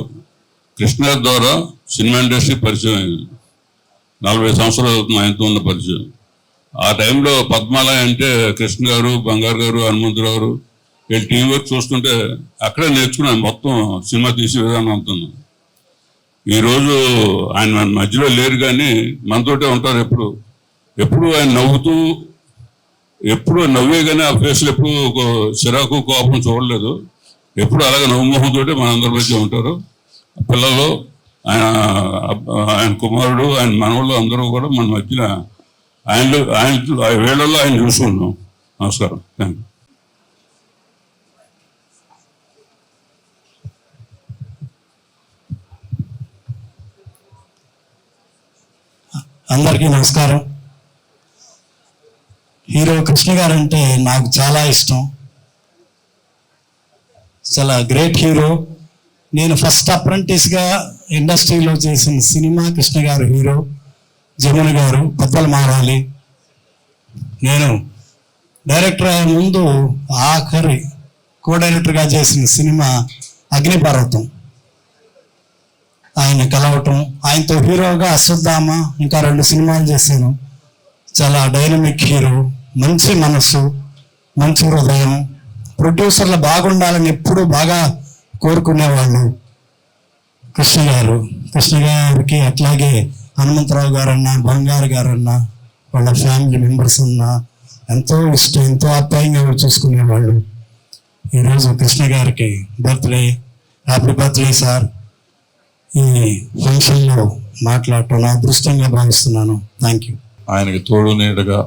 కృష్ణ ద్వారా సినిమా ఇండస్ట్రీ పరిచయం అయింది. 40 సంవత్సరాలు అవుతుంది ఆయనతో ఉన్న పరిచయం. ఆ టైంలో పద్మాలయ అంటే కృష్ణ గారు, బంగారు గారు, హనుమంతరావు గారు వీళ్ళు టీం వర్క్ చూస్తుంటే అక్కడే నేర్చుకున్నాను మొత్తం సినిమా తీసే విధానం అంటున్నాను. ఈరోజు ఆయన మధ్యలో లేరు కానీ మనతోటే ఉంటారు. ఎప్పుడు ఆయన నవ్వుతూ, ఎప్పుడు నవ్వే కానీ ఆ ఫేస్లో ఎప్పుడు చిరాకు, కోపం చూడలేదు. ఎప్పుడు అలాగే నవ్వుమోహంతో మనందరి మధ్య ఉంటారు. పిల్లలు, ఆయన కుమారుడు, ఆయన మనవాళ్ళు అందరూ కూడా మన మధ్యన ఆయన వేళల్లో ఆయన చూసుకున్నాం. నమస్కారం. Thank you. అందరికీ నమస్కారం. హీరో కృష్ణ గారు అంటే నాకు చాలా ఇష్టం. చాలా గ్రేట్ హీరో. నేను ఫస్ట్ అప్రెంటిస్గా ఇండస్ట్రీలో చేసిన సినిమా కృష్ణ గారు హీరో, జమున గారు, బద్దలు మారాలి. నేను డైరెక్టర్ అయ్యే ముందు ఆఖరి కో డైరెక్టర్గా చేసిన సినిమా అగ్నిపర్వతం. ఆయన కలవటం, ఆయనతో హీరోగా అశ్వత్థామ, ఇంకా 2 సినిమాలు చేశాను. చాలా డైనమిక్ హీరో, మంచి మనసు, మంచి హృదయం. ప్రొడ్యూసర్లు బాగుండాలని ఎప్పుడూ బాగా కోరుకునేవాళ్ళు కృష్ణ గారు. కృష్ణ గారికి అట్లాగే హనుమంతరావు గారన్నా, బంగారు గారన్నా, వాళ్ళ ఫ్యామిలీ మెంబర్స్ అన్నా ఎంతో ఇష్టం, ఎంతో ఆప్యాయంగా చూసుకునేవాళ్ళు. ఈరోజు కృష్ణ గారికి బర్త్డే. Happy birthday sir. ఈ ఫంక్షన్లో మాట్లాడటం నా అదృష్టంగా భావిస్తున్నాను. Thank you. ఆయనకి తోడు నీడగా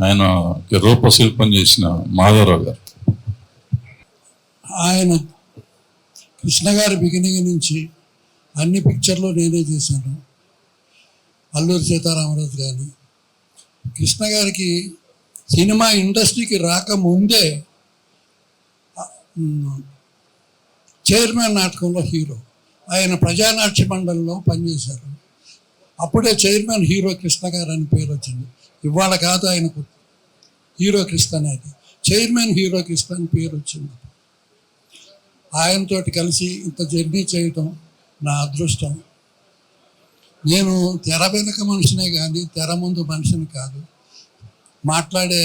ఆయనకి రూపశిల్పం చేసిన మాధవరావు గారు. ఆయన కృష్ణ గారి బిగినింగ్ నుంచి అన్ని పిక్చర్లు నేనే చేశాను. అల్లూరి సీతారామరాజు కానీ, కృష్ణ గారికి సినిమా ఇండస్ట్రీకి రాకముందే చైర్మన్ నాటకంలో హీరో. ఆయన ప్రజానాట్య మండలిలో పనిచేశారు. అప్పుడే చైర్మన్ హీరో కృష్ణ గారు అని పేరు వచ్చింది. ఇవాళ కాదు ఆయనకు హీరో కృష్ణ అనేది, చైర్మన్ హీరో కృష్ణ అని పేరు వచ్చింది. ఆయనతోటి కలిసి ఇంత జర్నీ చేయటం నా అదృష్టం. నేను తెర వెనుక మనిషినే కానీ తెర ముందు మనిషిని కాదు. మాట్లాడే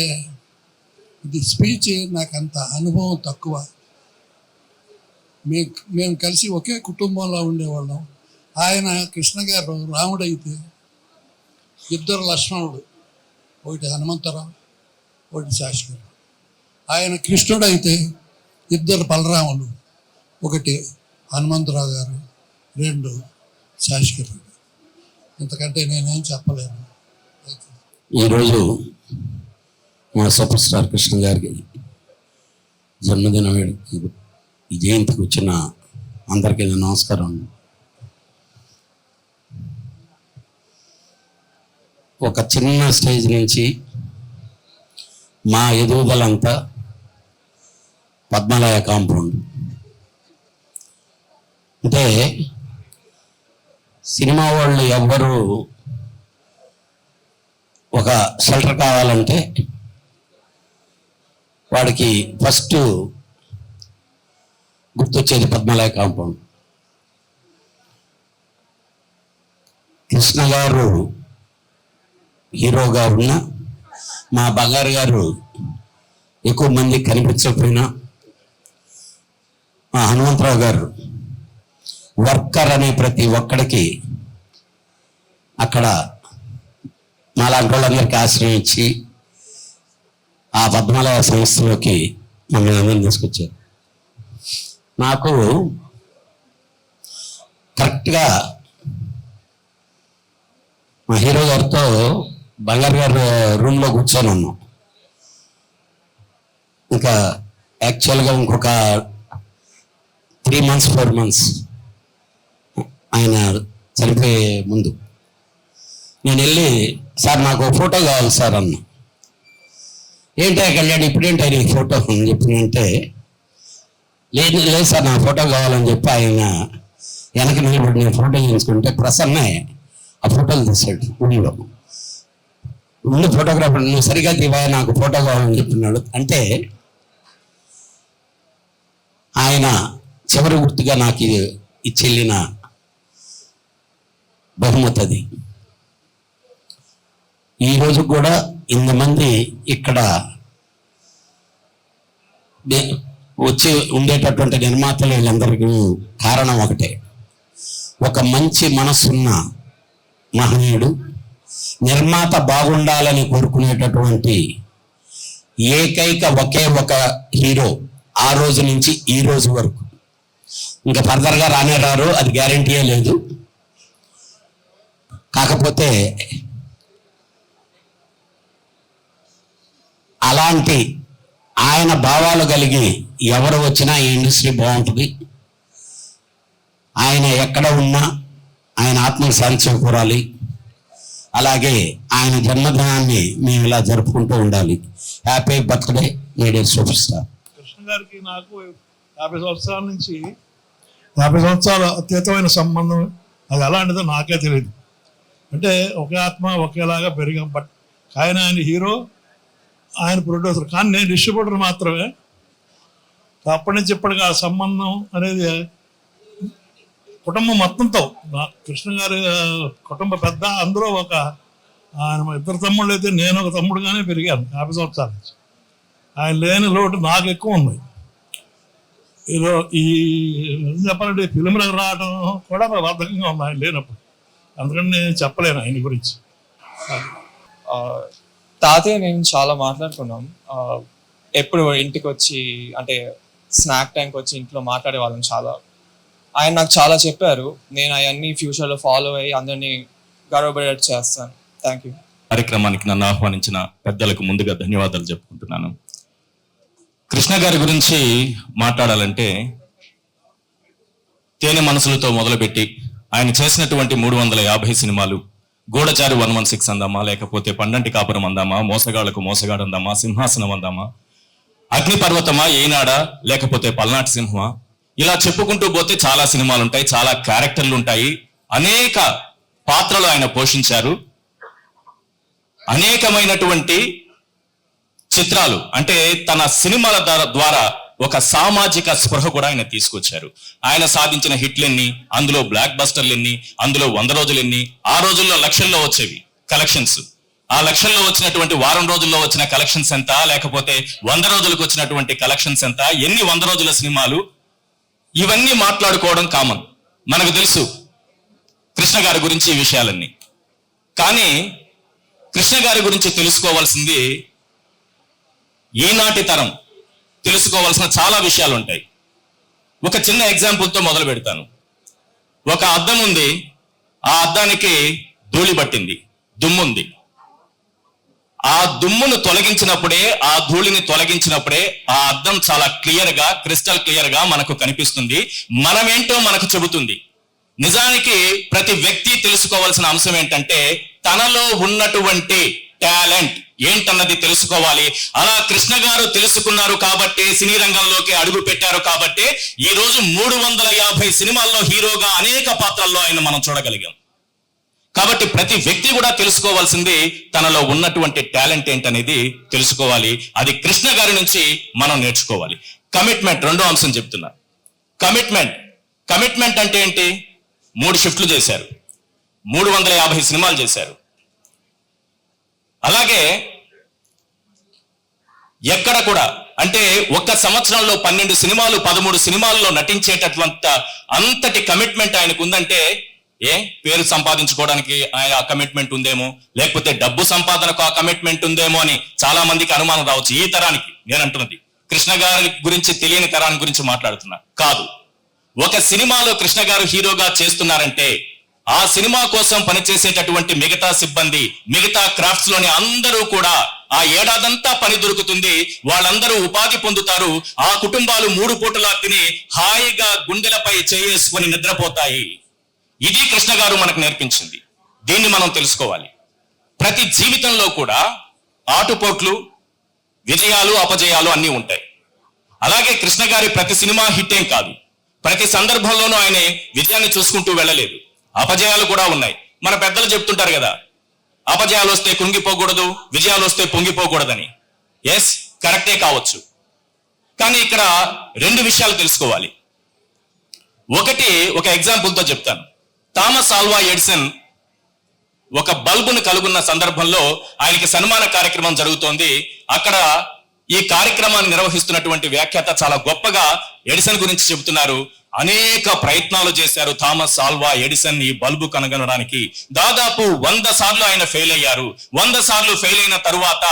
ఇది స్పీచ్ నాకు అంత అనుభవం తక్కువ. మేము కలిసి ఒకే కుటుంబంలో ఉండేవాళ్ళం. ఆయన కృష్ణ గారు రాముడైతే ఇద్దరు లక్ష్మణుడు, ఒకటి హనుమంతరావు, ఒకటి శాస్త్రి. ఆయన కృష్ణుడైతే ఇద్దరు బలరాములు, ఒకటి హనుమంతరావు గారు, రెండు శాస్త్రి గారు. ఇంతకంటే నేనేం చెప్పలేను. ఈరోజు మా సూపర్ స్టార్ కృష్ణ గారికి జన్మదిన ఈ జయంతికి వచ్చిన అందరికీ నమస్కారం. ఒక చిన్న స్టేజ్ నుంచి మా ఎదుగుదలంతా పద్మాలయ కాంపౌండ్. అంటే సినిమా వాళ్ళు ఎవ్వరు ఒక షెల్టర్ కావాలంటే వాడికి ఫస్ట్ గుర్తొచ్చేది పద్మాలయ కాంపౌండ్. కృష్ణ గారు హీరోగా ఉన్న మా బంగారు గారు ఎక్కువ మంది కనిపించకపోయినా మా హనుమంతరావు గారు వర్కర్ అనే ప్రతి ఒక్కడికి అక్కడ మాలాంటి వాళ్ళందరికీ ఆశ్రయం ఇచ్చి ఆ పద్మాలయ సంస్థలోకి మమ్మల్ని అందరినీ తీసుకొచ్చారు. నాకు కరెక్ట్గా మా హీరో గారితో బంగారు గారు రూమ్లో కూర్చొని ఉన్నాం. ఇంకా యాక్చువల్గా ఇంకొక 3 months 4 months ఆయన చనిపోయే ముందు నేను వెళ్ళి, సార్ నాకు ఫోటో కావాలి సార్ అన్న. ఏంటి కళ్యాణ్ ఇప్పుడేంటి ఆయన ఫోటో అని చెప్పినంటే, లేదు లేదు సార్ నా ఫోటో కావాలని చెప్పి ఆయన వెనక నిలబడి నేను ఫోటో తీసుకుంటే ప్రసన్నే ఆ ఫోటోలు తీసాడు. ఊళ్ళో ముందు ఫోటోగ్రాఫర్ నువ్వు సరిగా దివా నాకు ఫోటో కావాలని చెప్పినాడు. అంటే ఆయన చివరి గుర్తుగా నాకు ఇచ్చెళ్ళిన బహుమతి అది. ఈరోజు కూడా ఇంతమంది ఇక్కడ వచ్చి ఉండేటటువంటి నిర్మాతలు వీళ్ళందరికీ కారణం ఒకటే, ఒక మంచి మనసున్న మహనీయుడు, నిర్మాత బాగుండాలని కోరుకునేటటువంటి ఏకైక ఒకే ఒక హీరో ఆ రోజు నుంచి ఈ రోజు వరకు. ఇంకా ఫర్దర్గా రానే రారు, అది గ్యారంటీయే లేదు. కాకపోతే అలాంటి ఆయన భావాలు కలిగి ఎవరు వచ్చినా ఈ ఇండస్ట్రీ బాగుంటుంది. ఆయన ఎక్కడ ఉన్నా ఆయన ఆత్మకు శాంతి చేకూరాలి. అలాగే ఆయన జన్మదినాన్ని మేము ఇలా జరుపుకుంటూ ఉండాలి. Happy birthday my dear super star. Krishna గారికి నాకు 50 సంవత్సరాల నుంచి 50 సంవత్సరాల అత్యతమైన సంబంధం. అది ఎలాంటిదో నాకే తెలియదు. అంటే ఒకే ఆత్మ ఒకేలాగా పెరిగాం. బట్ ఆయన హీరో, ఆయన ప్రొడ్యూసర్, కానీ నేను డిస్ట్రిబ్యూటర్ మాత్రమే. అప్పటి నుంచి ఇప్పటికి ఆ సంబంధం అనేది కుటుంబం మొత్తంతో, కృష్ణ గారి కుటుంబ పెద్ద, అందులో ఒక ఆయన 2 తమ్ముళ్ళు అయితే నేను ఒక తమ్ముడుగానే పెరిగాను 50 సంవత్సరాల నుంచి. ఆయన లేని లోటు నాకు ఎక్కువ ఉంది. ఈ చెప్పాలంటే ఫిలిం రావడం కూడా బద్ధకంగా ఉంది ఆయన లేనప్పుడు. అందుకని నేను చెప్పలేను ఆయన గురించి. తాతయ్య నేను చాలా మాట్లాడుకున్నాం. ఎప్పుడు ఇంటికి వచ్చి అంటే స్నాక్ టైంకి వచ్చి ఇంట్లో మాట్లాడే వాళ్ళం చాలా. ఆయన నాకు చాలా చెప్పారు. నేను అవన్నీ ఫ్యూచర్లో ఫాలో అయ్యి అందరినీ గర్వపడేట్టు చేస్తాను. Thank you. కార్యక్రమానికి నన్ను ఆహ్వానించిన పెద్దలకు ముందుగా ధన్యవాదాలు చెప్పుకుంటున్నాను. కృష్ణ గారి గురించి మాట్లాడాలంటే తేనె మనసులతో మొదలుపెట్టి ఆయన చేసినటువంటి 350 సినిమాలు, గూఢచారి 116 అందామా, లేకపోతే పండంటి కాపురం అందామా, మోసగాళ్లకు మోసగాడు అందామా, సింహాసనం అందామా, అగ్నిపర్వతమా, ఏనాడా, లేకపోతే పల్నాటి సింహమా, ఇలా చెప్పుకుంటూ పోతే చాలా సినిమాలు ఉంటాయి, చాలా క్యారెక్టర్లు ఉంటాయి. అనేక పాత్రలు ఆయన పోషించారు. అనేకమైనటువంటి చిత్రాలు, అంటే తన సినిమాల ద్వారా ఒక సామాజిక స్పృహ కూడా ఆయన తీసుకొచ్చారు. ఆయన సాధించిన హిట్లెన్ని, అందులో బ్లాక్ బస్టర్లు ఎన్ని, అందులో 100 రోజులు ఎన్ని, ఆ రోజుల్లో లక్షల్లో వచ్చేవి కలెక్షన్స్. ఆ లక్షల్లో వచ్చినటువంటి వారం రోజుల్లో వచ్చిన కలెక్షన్స్ ఎంత, లేకపోతే 100 రోజులకు వచ్చినటువంటి కలెక్షన్స్ ఎంత, ఎన్ని 100 రోజుల సినిమాలు, ఇవన్నీ మాట్లాడుకోవడం కామన్. మనకు తెలుసు కృష్ణ గారి గురించి ఈ విషయాలన్నీ. కానీ కృష్ణ గారి గురించి తెలుసుకోవాల్సింది ఈనాటి తరం తెలుసుకోవాల్సిన చాలా విషయాలు ఉంటాయి. ఒక చిన్న ఎగ్జాంపుల్తో మొదలు పెడతాను. ఒక అద్దం ఉంది, ఆ అద్దానికి ధూళి పట్టింది, దుమ్ముంది. ఆ దుమ్మును తొలగించినప్పుడే, ఆ ధూళిని తొలగించినప్పుడే ఆ అద్దం చాలా క్లియర్గా, క్రిస్టల్ క్లియర్గా మనకు కనిపిస్తుంది, మనమేంటో మనకు చెబుతుంది. నిజానికి ప్రతి వ్యక్తి తెలుసుకోవాల్సిన అంశం ఏంటంటే తనలో ఉన్నటువంటి టాలెంట్ ఏంటన్నది తెలుసుకోవాలి. అలా కృష్ణ గారు తెలుసుకున్నారు కాబట్టి సినీ రంగంలోకి అడుగు పెట్టారు కాబట్టి ఈ రోజు 350 సినిమాల్లో హీరోగా అనేక పాత్రల్లో ఆయన మనం చూడగలిగాం. కాబట్టి ప్రతి వ్యక్తి కూడా తెలుసుకోవాల్సింది తనలో ఉన్నటువంటి టాలెంట్ ఏంటనేది తెలుసుకోవాలి. అది కృష్ణ గారి నుంచి మనం నేర్చుకోవాలి. కమిట్మెంట్ రెండో అంశం చెప్తున్నా. కమిట్మెంట్ అంటే ఏంటి? 3 షిఫ్ట్లు చేశారు, 350 సినిమాలు చేశారు. అలాగే ఎక్కడ కూడా అంటే ఒక్క సంవత్సరంలో 12 సినిమాలు 13 సినిమాల్లో నటించేటటువంటి అంతటి కమిట్మెంట్ ఆయనకు ఉందంటే పేరు సంపాదించుకోవడానికి ఆ కమిట్మెంట్ ఉందేమో, లేకపోతే డబ్బు సంపాదనకు ఆ కమిట్మెంట్ ఉందేమో అని చాలా మందికి అనుమానం రావచ్చు. ఈ తరానికి నేను అంటున్నది, కృష్ణ గారి గురించి తెలియని తరానికి గురించి మాట్లాడుతున్నా కాదు. ఒక సినిమాలో కృష్ణ గారు హీరోగా చేస్తున్నారంటే ఆ సినిమా కోసం పనిచేసేటటువంటి మిగతా సిబ్బంది, మిగతా క్రాఫ్ట్స్ లోని అందరూ కూడా ఆ ఏడాదంతా పని దొరుకుతుంది, వాళ్ళందరూ ఉపాధి పొందుతారు, ఆ కుటుంబాలు 3 పూటలా తిని హాయిగా గుండెలపై చేసుకొని నిద్రపోతాయి. ఇది కృష్ణ గారు మనకు నేర్పించింది. దీన్ని మనం తెలుసుకోవాలి. ప్రతి జీవితంలో కూడా ఆటుపోట్లు, విజయాలు, అపజయాలు అన్నీ ఉంటాయి. అలాగే కృష్ణ గారి ప్రతి సినిమా హిట్ ఏం కాదు. ప్రతి సందర్భంలోనూ ఆయన విజయాన్ని చూసుకుంటూ వెళ్ళలేదు, అపజయాలు కూడా ఉన్నాయి. మన పెద్దలు చెప్తుంటారు కదా, అపజయాలు వస్తే కుంగిపోకూడదు, విజయాలు వస్తే పొంగిపోకూడదని. ఎస్, కరెక్టే కావచ్చు. కానీ ఇక్కడ 2 విషయాలు తెలుసుకోవాలి. ఒకటి, ఒక ఎగ్జాంపుల్తో చెప్తాను. థామస్ ఆల్వా ఎడిసన్ ఒక బల్బును కలుగున్న సందర్భంలో ఆయనకి సన్మాన కార్యక్రమం జరుగుతోంది. అక్కడ ఈ కార్యక్రమాన్ని నిర్వహిస్తున్నటువంటి వ్యాఖ్యాత చాలా గొప్పగా ఎడిసన్ గురించి చెబుతున్నారు. అనేక ప్రయత్నాలు చేశారు థామస్ ఆల్వా ఎడిసన్ ఈ బల్బు కనుగొనడానికి. దాదాపు 100 సార్లు ఆయన ఫెయిల్ అయ్యారు. 100 సార్లు ఫెయిల్ అయిన తరువాత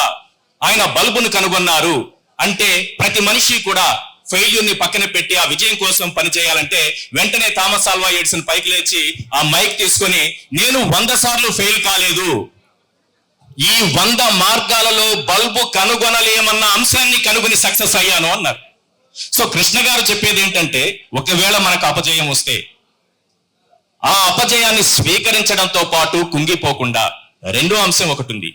ఆయన బల్బును కనుగొన్నారు. అంటే ప్రతి మనిషి కూడా ఫెయిల్యూర్ ని పక్కన పెట్టి ఆ విజయం కోసం పనిచేయాలంటే వెంటనే థామస్ ఆల్వా ఎడిసన్ పైకి లేచి ఆ మైక్ తీసుకొని, నేను 100 సార్లు ఫెయిల్ కాలేదు, ఈ 100 మార్గాలలో బల్బు కనుగొనలేమన్న అంశాన్ని కనుగొని సక్సెస్ అయ్యాను అన్నారు. సో కృష్ణ గారు చెప్పేది ఏంటంటే, ఒకవేళ మనకు అపజయం వస్తే ఆ అపజయాన్ని స్వీకరించడంతో పాటు కుంగిపోకుండా రెండో అంశం ఒకటి ఉంది.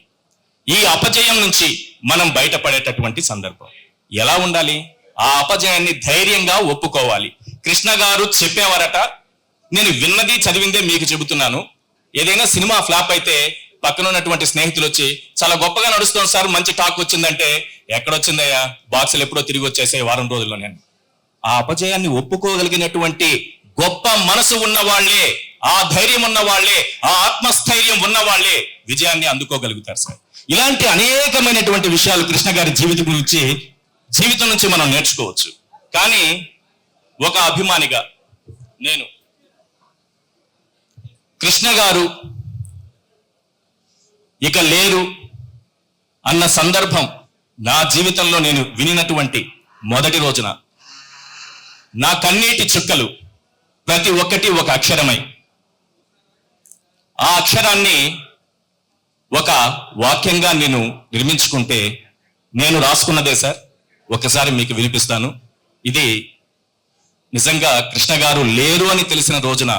ఈ అపజయం నుంచి మనం బయటపడేటటువంటి సందర్భం ఎలా ఉండాలి? ఆ అపజయాన్ని ధైర్యంగా ఒప్పుకోవాలి. కృష్ణ గారు చెప్పేవారట, నేను విన్నది చదివిందే మీకు చెబుతున్నాను. ఏదైనా సినిమా ఫ్లాప్ అయితే పక్కన ఉన్నటువంటి స్నేహితులు వచ్చి, చాలా గొప్పగా నడుస్తుంది సార్, మంచి టాక్ వచ్చిందంటే, ఎక్కడొచ్చిందయ్యా, బాక్సులు ఎప్పుడో తిరిగి వచ్చేసాయి వారం రోజుల్లో. నేను ఆ అపజయాన్ని ఒప్పుకోగలిగినటువంటి గొప్ప మనసు ఉన్న వాళ్ళే, ఆ ధైర్యం ఉన్న వాళ్ళే, ఆ ఆత్మస్థైర్యం ఉన్న వాళ్ళే విజయాన్ని అందుకోగలుగుతారు సార్. ఇలాంటి అనేకమైనటువంటి విషయాలు కృష్ణ గారి జీవితం నుంచి మనం నేర్చుకోవచ్చు. కానీ ఒక అభిమానిగా నేను కృష్ణ గారు ఇక లేరు అన్న సందర్భం నా జీవితంలో నేను వినినటువంటి మొదటి రోజున నా కన్నీటి చుక్కలు ప్రతి ఒక్కటి ఒక అక్షరమై, ఆ అక్షరాన్ని ఒక వాక్యంగా నేను నిర్మించుకుంటే నేను రాసుకున్నదే సార్. ఒకసారి మీకు వినిపిస్తాను. ఇది నిజంగా కృష్ణ గారు లేరు అని తెలిసిన రోజున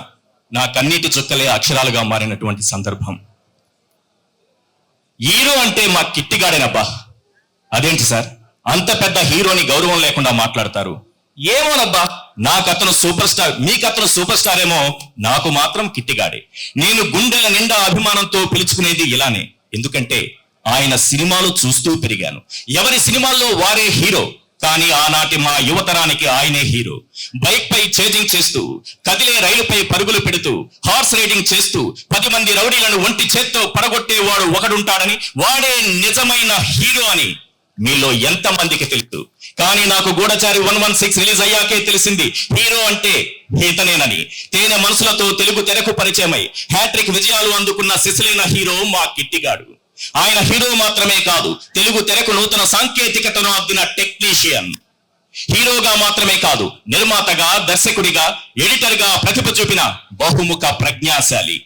నా కన్నీటి చుక్కలే అక్షరాలుగా మారినటువంటి సందర్భం. హీరో అంటే మా కిట్టిగాడేనబ్బా. అదేంటి సార్, అంత పెద్ద హీరోని గౌరవం లేకుండా మాట్లాడతారు? ఏమోనబ్బా, నాకు అతను సూపర్ స్టార్, మీకు అతను సూపర్ స్టార్ ఏమో, నాకు మాత్రం కిట్టిగాడే. నేను గుండెల నిండా అభిమానంతో పిలుచుకునేది ఇలానే. ఎందుకంటే ఆయన సినిమాలు చూస్తూ పెరిగాను. ఎవరి సినిమాల్లో వారే హీరో. కానీ ఆనాటి మా యువతరానికి ఆయనే హీరో. బైక్ పై చేజింగ్ చేస్తూ, కదిలే రైలుపై పరుగులు పెడుతూ, హార్స్ రైడింగ్ చేస్తూ 10 మంది రౌడీలను ఒంటి చేత్తో పడగొట్టేవాడు ఒకడుంటాడని, వాడే నిజమైన హీరో అని మీలో ఎంతమందికి తెలుసు? కానీ నాకు గూఢచారి 116 రిలీజ్ అయ్యాకే తెలిసింది హీరో అంటే ఇతనేనని. తేనె మనసులతో తెలుగు తెరకు పరిచయమై హ్యాట్రిక్ విజయాలు అందుకున్న సిసిలైన హీరో మా కిట్టిగాడు. ఆయన హీరో మాత్రమే కాదు, తెలుగు తెరకు నూతన సాంకేతికతను అద్దిన టెక్నీషియన్. హీరోగా మాత్రమే కాదు, నిర్మాతగా, దర్శకుడిగా, ఎడిటర్గా ప్రతిభ చూపిన బహుముఖ ప్రజ్ఞాశాలి.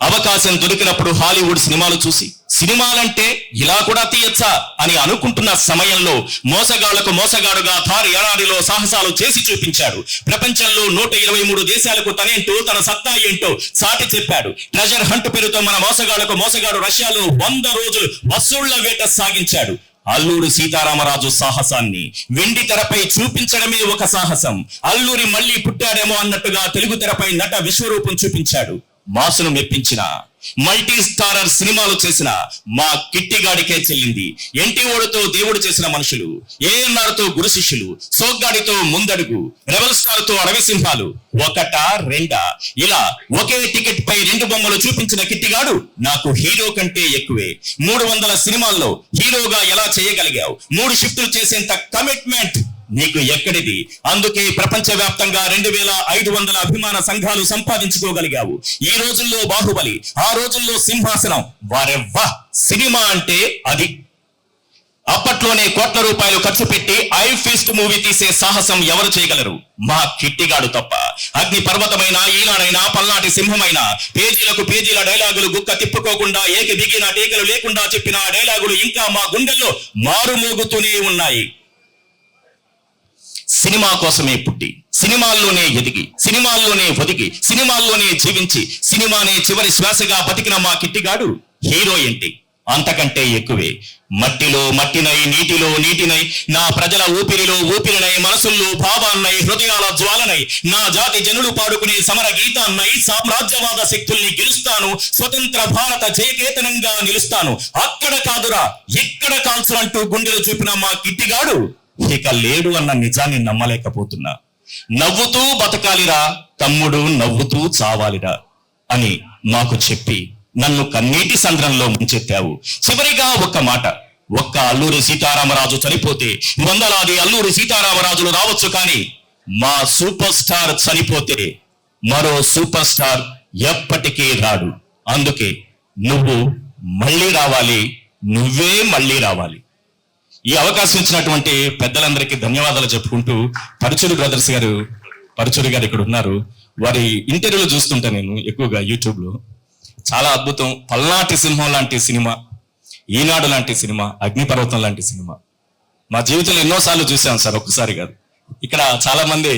అవకాశం దొరికినప్పుడు హాలీవుడ్ సినిమాలు చూసి సినిమాలంటే ఇలా కూడా తీయచ్చా అని అనుకుంటున్న సమయంలో మోసగాళ్లకు మోసగాడుగా థార్ ఎడారిలో సాహసాలు చేసి చూపించాడు. ప్రపంచంలో 123 దేశాలకు తనేంటో, తన సత్తా ఏంటో చాటి చెప్పాడు. ట్రెజర్ హంట్ పేరుతో మన మోసగాళ్లకు మోసగాడు రష్యాలో 100 రోజులు వసూళ్ల వేట సాగించాడు. అల్లూరి సీతారామరాజు సాహసాన్ని వెండి తెరపై చూపించడమే ఒక సాహసం. అల్లూరి మళ్ళీ పుట్టాడేమో అన్నట్టుగా తెలుగు తెరపై నట విశ్వరూపం చూపించాడు. మాసును మెప్పించిన, మల్టీ స్టారర్ సినిమాలు చేసిన మా కిట్టిగాడికే చెల్లింది. ఎన్టీఓడితో దేవుడు చేసిన మనుషులు, ఏఎన్ఆర్ తో గురు శిష్యులు, సోగ్గాడితో ముందడుగు, రెబల్ స్టార్ తో అడవి సింహాలు, ఒకటా రెండా ఇలా ఒకే టికెట్ పై 2 బొమ్మలు చూపించిన కిట్టిగాడు నాకు హీరో కంటే ఎక్కువే. 300 సినిమాల్లో హీరోగా ఎలా చేయగలిగావు? 3 షిఫ్టులు చేసేంత కమిట్మెంట్ నీకు ఎక్కడిది? అందుకే ప్రపంచవ్యాప్తంగా 2500 అభిమాన సంఘాలు సంపాదించుకోగలిగావు. ఈ రోజుల్లో బాహుబలి, ఆ రోజుల్లో సింహాసనం. వారెవ్వా, సినిమా అంటే అది. అప్పట్లోనే కోట్ల రూపాయలు ఖర్చు పెట్టి ఐ ఫీస్ట్ మూవీ తీసే సాహసం ఎవరు చేయగలరు? మా కిట్టిగాడు తప్ప. అగ్ని పర్వతమైన, ఈనాడైనా, పల్నాటి సింహమైన, పేజీలకు పేజీల డైలాగులు గుక్క తిప్పుకోకుండా, ఏకి దిగిన టేకలు లేకుండా చెప్పిన డైలాగులు ఇంకా మా గుండెల్లో మారుమోగుతూనే ఉన్నాయి. సినిమా కోసమే పుట్టి, సినిమాల్లోనే ఎదిగి, సినిమాల్లోనే ఒదిగి, సినిమాల్లోనే జీవించి, సినిమానే చివరి శ్వాసగా బతికిన మా కిట్టిగాడు హీరో ఏంటి? అంతకంటే ఎక్కువే. మట్టిలో మట్టినై, నీటిలో నీటినై, నా ప్రజల ఊపిరిలో ఊపిరినై, మనసుల్లో భావాన్నై, హృదయాల జ్వాలనై, నా జాతి జనులు పాడుకునే సమర గీతాన్నై, సామ్రాజ్యవాద శక్తుల్ని గెలుస్తాను, స్వతంత్ర భారత జయకేతనంగా నిలుస్తాను, అక్కడ కాదురా ఇక్కడ కాల్చనంటూ గుండెలు చూపిన మా కిట్టిగాడు ఇక లేడు అన్న నిజాన్ని నమ్మలేకపోతున్నా. నవ్వుతూ బతకాలిరా తమ్ముడు, నవ్వుతూ చావాలిరా అని నాకు చెప్పి నన్ను కన్నీటి సంద్రంలో ముంచెత్తావు. చివరిగా ఒక్క మాట, ఒక్క అల్లూరి సీతారామరాజు చనిపోతే వందలాది అల్లూరి సీతారామరాజులు రావచ్చు, కానీ మా సూపర్ స్టార్ చనిపోతే మరో సూపర్ స్టార్ ఎప్పటికీ రాడు. అందుకే నువ్వు మళ్ళీ రావాలి, నువ్వే మళ్ళీ రావాలి. ఈ అవకాశం ఇచ్చినటువంటి పెద్దలందరికీ ధన్యవాదాలు చెప్పుకుంటూ, పరుచూరి బ్రదర్స్ గారు, పరుచూరి గారు ఇక్కడ ఉన్నారు. వారి ఇంటర్వ్యూలు చూస్తుంటా నేను ఎక్కువగా యూట్యూబ్లో. చాలా అద్భుతం. పల్నాటి సింహం లాంటి సినిమా, ఈనాడు లాంటి సినిమా, అగ్నిపర్వతం లాంటి సినిమా మా జీవితంలో ఎన్నోసార్లు చూసాం సార్, ఒక్కసారి కాదు. ఇక్కడ చాలా మంది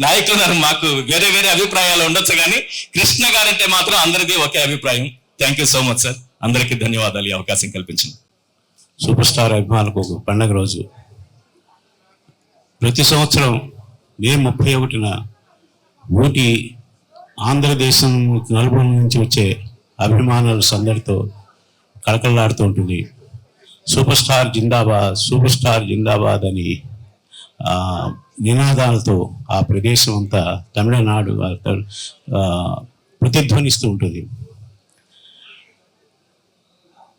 నాయకులు ఉన్నారు, మాకు వేరే వేరే అభిప్రాయాలు ఉండొచ్చు, కానీ కృష్ణ గారంటే మాత్రం అందరిది ఒకే అభిప్రాయం. Thank you so much sir. అందరికీ ధన్యవాదాలు ఈ అవకాశం కల్పించింది. సూపర్ స్టార్ అభిమానులకు ఒక పండగ రోజు. ప్రతి సంవత్సరం మే 31న ఊటీ ఆంధ్రదేశం నలుమూల నుంచి వచ్చే అభిమానుల సందడితో కళకళలాడుతూ ఉంటుంది. సూపర్ స్టార్ జిందాబాద్, సూపర్ స్టార్ జిందాబాద్ అని నినాదాలతో ఆ ప్రదేశం అంతా తమిళనాడు ప్రతిధ్వనిస్తూ ఉంటుంది.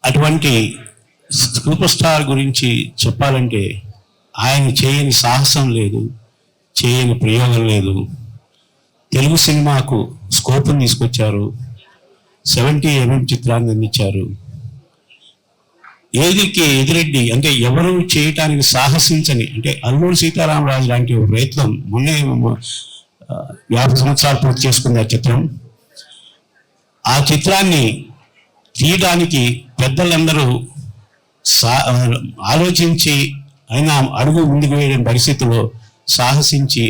అటువంటి సూపర్ స్టార్ గురించి చెప్పాలంటే ఆయన చేయని సాహసం లేదు, చేయని ప్రయోగం లేదు. తెలుగు సినిమాకు స్కోప్ని తీసుకొచ్చారు, 70mm చిత్రాన్ని అందించారు. ఏదికి ఎదురెడ్డి అంటే ఎవరు చేయటానికి సాహసించని, అంటే అల్లూరి సీతారామరాజు లాంటి ఒక ప్రయత్నం మొన్నే 50 సంవత్సరాలు పూర్తి చేసుకుంది ఆ చిత్రం. ఆ చిత్రాన్ని తీయడానికి పెద్దలందరూ ఆలోచించి అయినా అడుగు ముందుకు వేయడం పరిస్థితిలో సాహసించి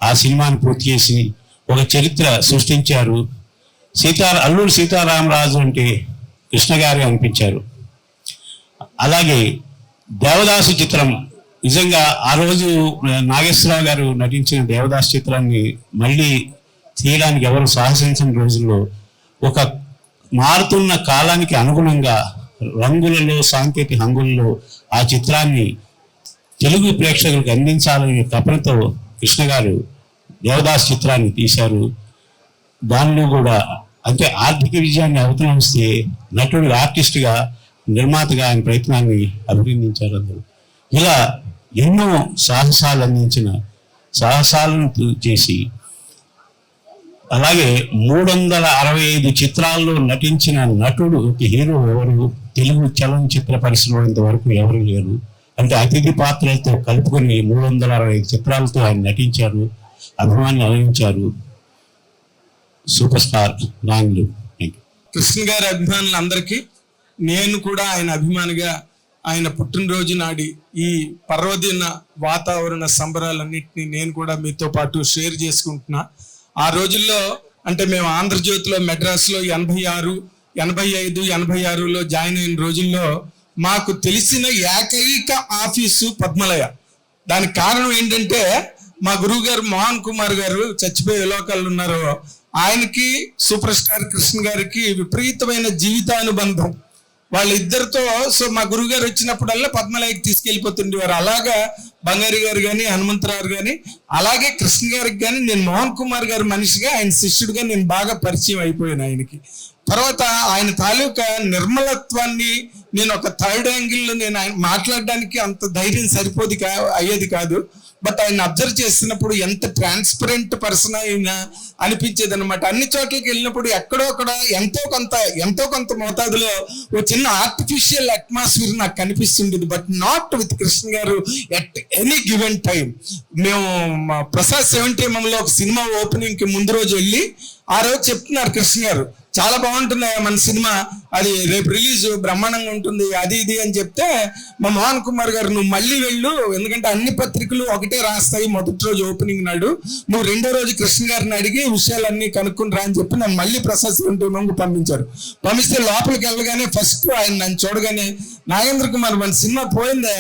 ఆ సినిమాని పూర్తి చేసి ఒక చరిత్ర సృష్టించారు. అల్లూరి సీతారామరాజు అంటే కృష్ణ గారే అనిపించారు. అలాగే దేవదాసు చిత్రం నిజంగా ఆ రోజు నాగేశ్వరరావు గారు నటించిన దేవదాసు చిత్రాన్ని మళ్ళీ తీయడానికి ఎవరు సాహసించిన రోజుల్లో ఒక మారుతున్న కాలానికి అనుగుణంగా రంగులలో, సాంకేతిక హంగులలో ఆ చిత్రాన్ని తెలుగు ప్రేక్షకులకు అందించాలనే తపనతో కృష్ణ గారు దేవదాస్ చిత్రాన్ని తీశారు. దానిలో కూడా అంటే ఆర్థిక విజయాన్ని అవతలనిస్తే నటుడు ఆర్టిస్ట్గా నిర్మాతగా ఆయన ప్రయత్నాన్ని అభినందించారు అందరూ. ఇలా ఎన్నో సాహసాలను చేసి అలాగే 365 చిత్రాల్లో నటించిన నటుడు హీరో ఎవరు తెలుగు చలనచిత్ర పరిశ్రమ ఇంతవరకు ఎవరు లేరు. అంటే అతిథి పాత్రలతో కలుపుకొని 365 చిత్రాలతో ఆయన నటించారు, అభిమానులు అలరించారు. Super star రాంగ్లు. కృష్ణ గారి అభిమానులందరికీ నేను కూడా ఆయన అభిమానిగా ఆయన పుట్టినరోజు నాడి ఈ పర్వదిన వాతావరణ సంబరాలన్నింటినీ నేను కూడా మీతో పాటు షేర్ చేసుకుంటున్నా. ఆ రోజుల్లో అంటే మేము ఆంధ్రజ్యోతిలో మెడ్రాస్లో 86, 85, 86లో జాయిన్ అయిన రోజుల్లో మాకు తెలిసిన ఏకైక ఆఫీసు పద్మలయ. దానికి కారణం ఏంటంటే మా గురువు గారు మోహన్ కుమార్ గారు చచ్చిపోయే లోకాలు ఉన్నారో ఆయనకి సూపర్ స్టార్ కృష్ణ గారికి విపరీతమైన జీవితానుబంధం. వాళ్ళిద్దరితో సో మా గురువు గారు వచ్చినప్పుడల్లా పద్మలయకి తీసుకెళ్ళిపోతుండేవారు. అలాగా బంగారి గారు కానీ హనుమంతరావు కానీ అలాగే కృష్ణ గారికి కానీ నేను మోహన్ కుమార్ గారి మనిషిగా ఆయన శిష్యుడిగా నేను బాగా పరిచయం అయిపోయాను ఆయనకి. తర్వాత ఆయన తాలూకా నిర్మలత్వాన్ని నేను ఒక థర్డ్ యాంగిల్లో నేను ఆయన మాట్లాడడానికి అంత ధైర్యం అయ్యేది కాదు. బట్ ఆయన అబ్జర్వ్ చేస్తున్నప్పుడు ఎంత ట్రాన్స్పరెంట్ పర్సన్ అయినా అనిపించేది అనమాట. అన్ని చోట్లకి వెళ్ళినప్పుడు ఎక్కడో అక్కడ ఎంతో కొంత మోతాదులో ఒక చిన్న ఆర్టిఫిషియల్ అట్మాస్ఫియర్ నాకు కనిపిస్తుండేది. బట్ నాట్ విత్ కృష్ణ గారు ఎట్ ఎనీ గివెన్ టైం. మేము ప్రసాద్ 70mm ఒక సినిమా ఓపెనింగ్ కి ముందు రోజు వెళ్ళి ఆ రోజు చెప్తున్నారు కృష్ణ గారు, చాలా బాగుంటున్నాయి మన సినిమా, అది రేపు రిలీజ్ బ్రహ్మాండంగా ఉంటుంది అది ఇది అని చెప్తే మా మోహన్ కుమార్ గారు నువ్వు మళ్ళీ వెళ్ళు, ఎందుకంటే అన్ని పత్రికలు ఒకటే రాస్తాయి మొదటి రోజు ఓపెనింగ్ నాడు, నువ్వు రెండో రోజు కృష్ణ గారిని అడిగి విషయాలన్నీ కనుక్కుని రా అని చెప్పి నన్ను మళ్ళీ ప్రసాద్ 70mm పంపించారు. పంపిస్తే లోపలికి వెళ్ళగానే ఫస్ట్ ఆయన నన్ను చూడగానే నాగేంద్ర కుమార్ మన సినిమా పోయిందా,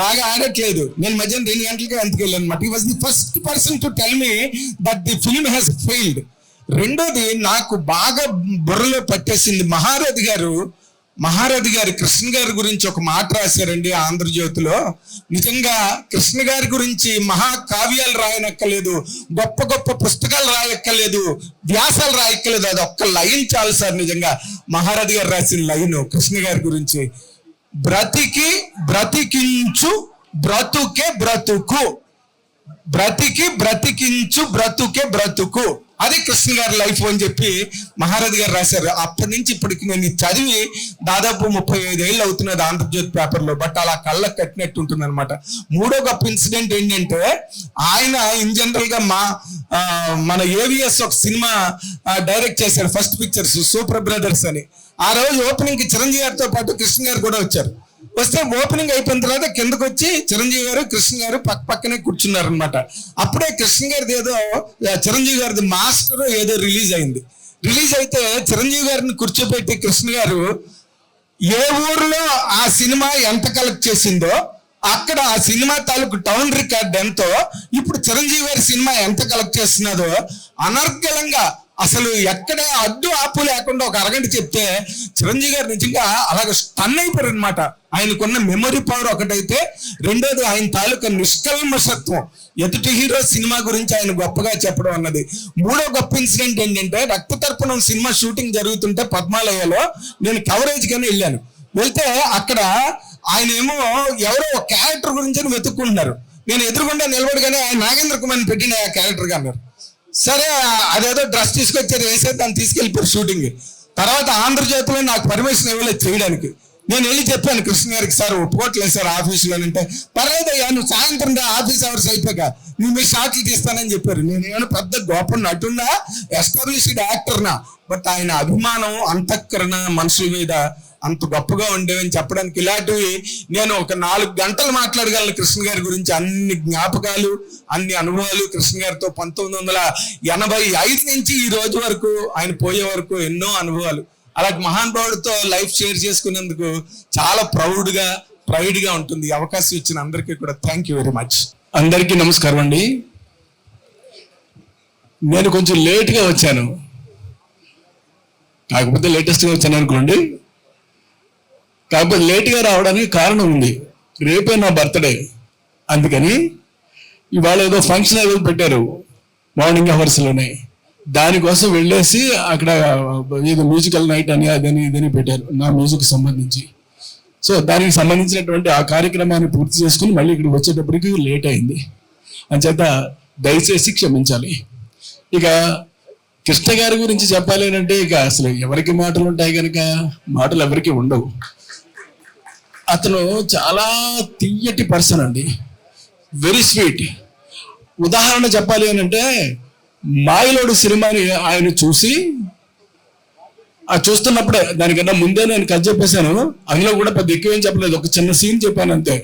బాగా ఆడట్లేదు. నేను మధ్యాహ్నం 2 గంటలకి ఎంతకు వెళ్ళాను అనమాట. హి was the first person to tell me that the film has failed. రెండోది నాకు బాగా బుర్రలో పట్టేసింది, మహారథి గారు కృష్ణ గారి గురించి ఒక మాట రాశారండి ఆంధ్రజ్యోతిలో. నిజంగా కృష్ణ గారి గురించి మహాకావ్యాలు రాయనక్కర్లేదు, గొప్ప గొప్ప పుస్తకాలు రాయక్కర్లేదు, వ్యాసాలు రాయక్కర్లేదు, అది ఒక్క లైన్ చాలు సార్. నిజంగా మహారథి గారు రాసిన లైన్ కృష్ణ గారి గురించి, బ్రతికించు బ్రతుకే బ్రతుకు, బ్రతికించు బ్రతుకే బ్రతుకు, అది కృష్ణ గారి లైఫ్ అని చెప్పి మహారథి గారు రాశారు. అప్పటి నుంచి ఇప్పటికి నేను చదివి దాదాపు 35 ఏళ్ళు అవుతున్నది ఆంధ్రజ్యోతి పేపర్లో. బట్ అలా కళ్ళకు కట్టినట్టు ఉంటుంది అనమాట. మూడో గొప్ప ఇన్సిడెంట్ ఏంటంటే ఆయన ఇన్ జనరల్ గా మన ఏవిఎస్ ఒక సినిమా డైరెక్ట్ చేశారు, ఫస్ట్ పిక్చర్స్ సూపర్ బ్రదర్స్ అని. ఆ రోజు ఓపెనింగ్ కి చిరంజీవి గారితో పాటు కృష్ణ గారు కూడా వచ్చారు. వస్తే ఓపెనింగ్ అయిపోయిన తర్వాత కిందకు వచ్చి చిరంజీవి గారు కృష్ణ గారు పక్కనే కూర్చున్నారు అనమాట. అప్పుడే కృష్ణ గారిది ఏదో చిరంజీవి గారిది మాస్టర్ ఏదో రిలీజ్ అయింది. రిలీజ్ అయితే చిరంజీవి గారిని కూర్చోబెట్టి కృష్ణ గారు ఏ ఊర్లో ఆ సినిమా ఎంత కలెక్ట్ చేసిందో అక్కడ ఆ సినిమా తాలూకు టౌన్ రికార్డ్ ఎంతో, ఇప్పుడు చిరంజీవి గారి సినిమా ఎంత కలెక్ట్ చేస్తున్నదో అనర్గళంగా అసలు ఎక్కడ అడ్డు ఆపు లేకుండా ఒక అరగంట చెప్తే చిరంజీవి గారు నిజంగా అలాగ స్టన్ అయిపోయారు అనమాట. ఆయనకున్న మెమొరీ పవర్ ఒకటైతే, రెండోది ఆయన తాలూకా నిష్కల్మషత్వం, ఎదుటి హీరో సినిమా గురించి ఆయన గొప్పగా చెప్పడం అన్నది. మూడో గొప్ప ఇన్సిడెంట్ ఏంటంటే రక్తతర్పణం సినిమా షూటింగ్ జరుగుతుంటే పద్మాలయలో నేను కవరేజ్ గానే వెళ్ళాను. వెళ్తే అక్కడ ఆయన ఏమో ఎవరో ఒక క్యారెక్టర్ గురించి వెతుక్కుంటున్నారు. నేను ఎదురుగుండా నిలబడగానే ఆయన నాగేంద్ర కుమార్ని పెట్టిన ఆ క్యారెక్టర్ గా అన్నారు. సరే అదేదో డ్రెస్ తీసుకొచ్చారు, వేసేది దాన్ని తీసుకెళ్ళిపోయారు షూటింగ్. తర్వాత ఆంధ్రజ్యోతిలో నాకు పర్మిషన్ ఇవ్వలేదు చేయడానికి. నేను వెళ్ళి చెప్పాను కృష్ణ గారికి, సార్ ఒప్పుకోవట్లేదు సార్ ఆఫీసులో అంటే, పర్లేదయ్యా నువ్వు సాయంత్రం ఆఫీస్ అవర్స్ అయిపోయాక మీ షాట్లు తీస్తానని చెప్పారు. నేనేమైనా పెద్ద గొప్ప నటున్నా, ఎస్టాబ్లిష్డ్ యాక్టర్నా, బట్ ఆయన అభిమానం అంతఃకరణ మనుషుల మీద అంత గొప్పగా ఉండేవని చెప్పడానికి ఇలాంటివి నేను ఒక 4 గంటలు మాట్లాడగలను కృష్ణ గారి గురించి. అన్ని జ్ఞాపకాలు, అన్ని అనుభవాలు కృష్ణ గారితో 1985 నుంచి ఈ రోజు వరకు, ఆయన పోయే వరకు ఎన్నో అనుభవాలు. అలాంటి మహానుభావుడితో లైఫ్ షేర్ చేసుకునేందుకు చాలా ప్రైడ్ గా ఉంటుంది. అవకాశం ఇచ్చిన అందరికీ కూడా థ్యాంక్ యూ వెరీ మచ్. అందరికీ నమస్కారం అండి. నేను కొంచెం లేట్గా వచ్చాను, కాకపోతే లేటెస్ట్గా వచ్చాను అనుకోండి. కాకపోతే లేట్గా రావడానికి కారణం ఉంది. రేపే నా బర్త్డే. అందుకని ఇవాళ ఏదో ఫంక్షన్ ఏదో పెట్టారు మార్నింగ్ అవర్స్లోనే, దానికోసం వెళ్ళేసి అక్కడ ఏదో మ్యూజికల్ నైట్ అని అదని ఇదని పెట్టారు నా మ్యూజిక్ సంబంధించి. సో దానికి సంబంధించినటువంటి ఆ కార్యక్రమాన్ని పూర్తి చేసుకుని మళ్ళీ ఇక్కడికి వచ్చేటప్పటికి లేట్ అయింది. అంచేత దయచేసి క్షమించాలి. ఇక కృష్ణ గారి గురించి చెప్పాలి అంటే ఇక అసలు ఎవరికి మాటలు ఉంటాయి కనుక మాటలు ఎవరికి ఉండవు. అతను చాలా తీయటి పర్సన్ అండి, వెరీ స్వీట్. ఉదాహరణ చెప్పాలి అని అంటే మాయలోడు సినిమాని ఆయన చూసి చూస్తున్నప్పుడే, దానికన్నా ముందే నేను కథ చెప్పేశాను, అందులో కూడా పెద్ద ఎక్కువేం చెప్పలేదు, ఒక చిన్న సీన్ చెప్పాను అంతే.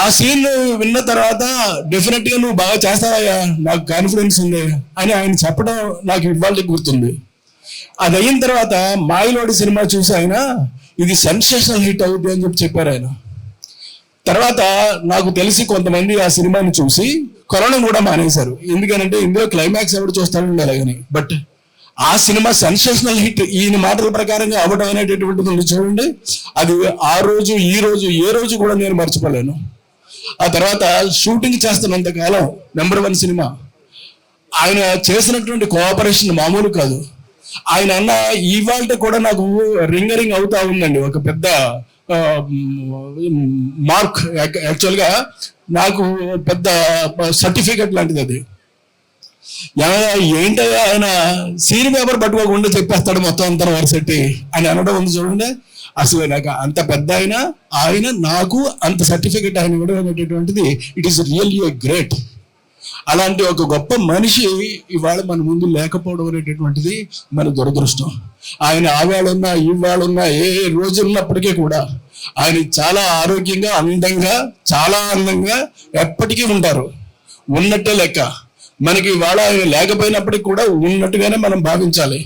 ఆ సీన్ విన్న తర్వాత డెఫినెట్గా నువ్వు బాగా చేస్తావయ్యా, నాకు కాన్ఫిడెన్స్ ఉంది అని ఆయన చెప్పడం నాకు ఇవాళ గుర్తుంది. అది అయిన తర్వాత మాయలోడి సినిమా చూసి ఆయన ఇది సెన్సేషనల్ హిట్ అవుతుంది అని చెప్పారు ఆయన. తర్వాత నాకు తెలిసి కొంతమంది ఆ సినిమాని చూసి కొనడం కూడా మానేశారు. ఎందుకనంటే ఇందులో క్లైమాక్స్ ఎవరు చూస్తాడండి అలాగని. బట్ ఆ సినిమా సెన్సేషనల్ హిట్ ఈయన మాటల ప్రకారంగా అవ్వడం అనేటటువంటిది ఉంది చూడండి, అది ఆ రోజు ఈ రోజు ఏ రోజు కూడా నేను మర్చిపోలేను. ఆ తర్వాత షూటింగ్ చేస్తున్నంత కాలం నెంబర్ 1 సినిమా. ఆయన చేసినటువంటి కోఆపరేషన్ మామూలు కాదు. ఆయన అన్న ఇవాళ కూడా నాకు రింగరింగ్ అవుతా ఉందండి ఒక పెద్ద మార్క్. యాక్చువల్గా నాకు పెద్ద సర్టిఫికెట్ లాంటిది అది. ఏంటయ్యా ఆయన సీన్ పేపర్ పట్టుకోకుండా చెప్పేస్తాడు మొత్తం అంతా వరసెట్టి అని అనడం ఉంది చూడండి. అసలు నాకు అంత పెద్ద ఆయన నాకు అంత సర్టిఫికెట్ ఆయన ఇవ్వడం అనేటటువంటిది ఇట్ ఈస్ రియల్లీ గ్రేట్. అలాంటి ఒక గొప్ప మనిషి ఇవాళ మన ముందు లేకపోవడం అనేటటువంటిది మన దురదృష్టం. ఆయన ఆవేళున్నా ఇవాళున్నా ఏ రోజు ఉన్నప్పటికీ కూడా ఆయన చాలా ఆరోగ్యంగా చాలా అందంగా ఎప్పటికీ ఉంటారు, ఉన్నట్టే లెక్క. మనకి ఇవాళ ఆయన లేకపోయినప్పటికీ కూడా ఉన్నట్టుగానే మనం భావించాలి.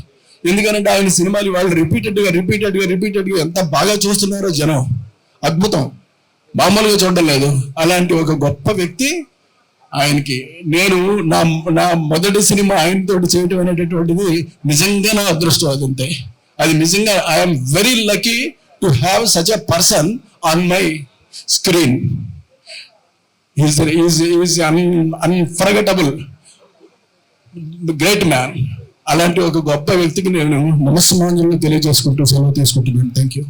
ఎందుకంటే ఆయన సినిమాలు ఇవాళ రిపీటెడ్గా ఎంత బాగా చూస్తున్నారో జనం, అద్భుతం, మామూలుగా చూడడం లేదు. అలాంటి ఒక గొప్ప వ్యక్తి ఆయనకి నేను నా మొదటి సినిమా ఆయనతో చేయటం అనేటటువంటిది నిజంగా నా అదృష్టం. అదంతే, అది నిజంగా I'm very lucky to have such a person on my screen. Is unforgettable, great man. అలాంటి ఒక గొప్ప వ్యక్తికి నేను నమస్కారాంజలి తెలియజేసుకుంటూ సెలవు తీసుకుంటున్నాను. Thank you.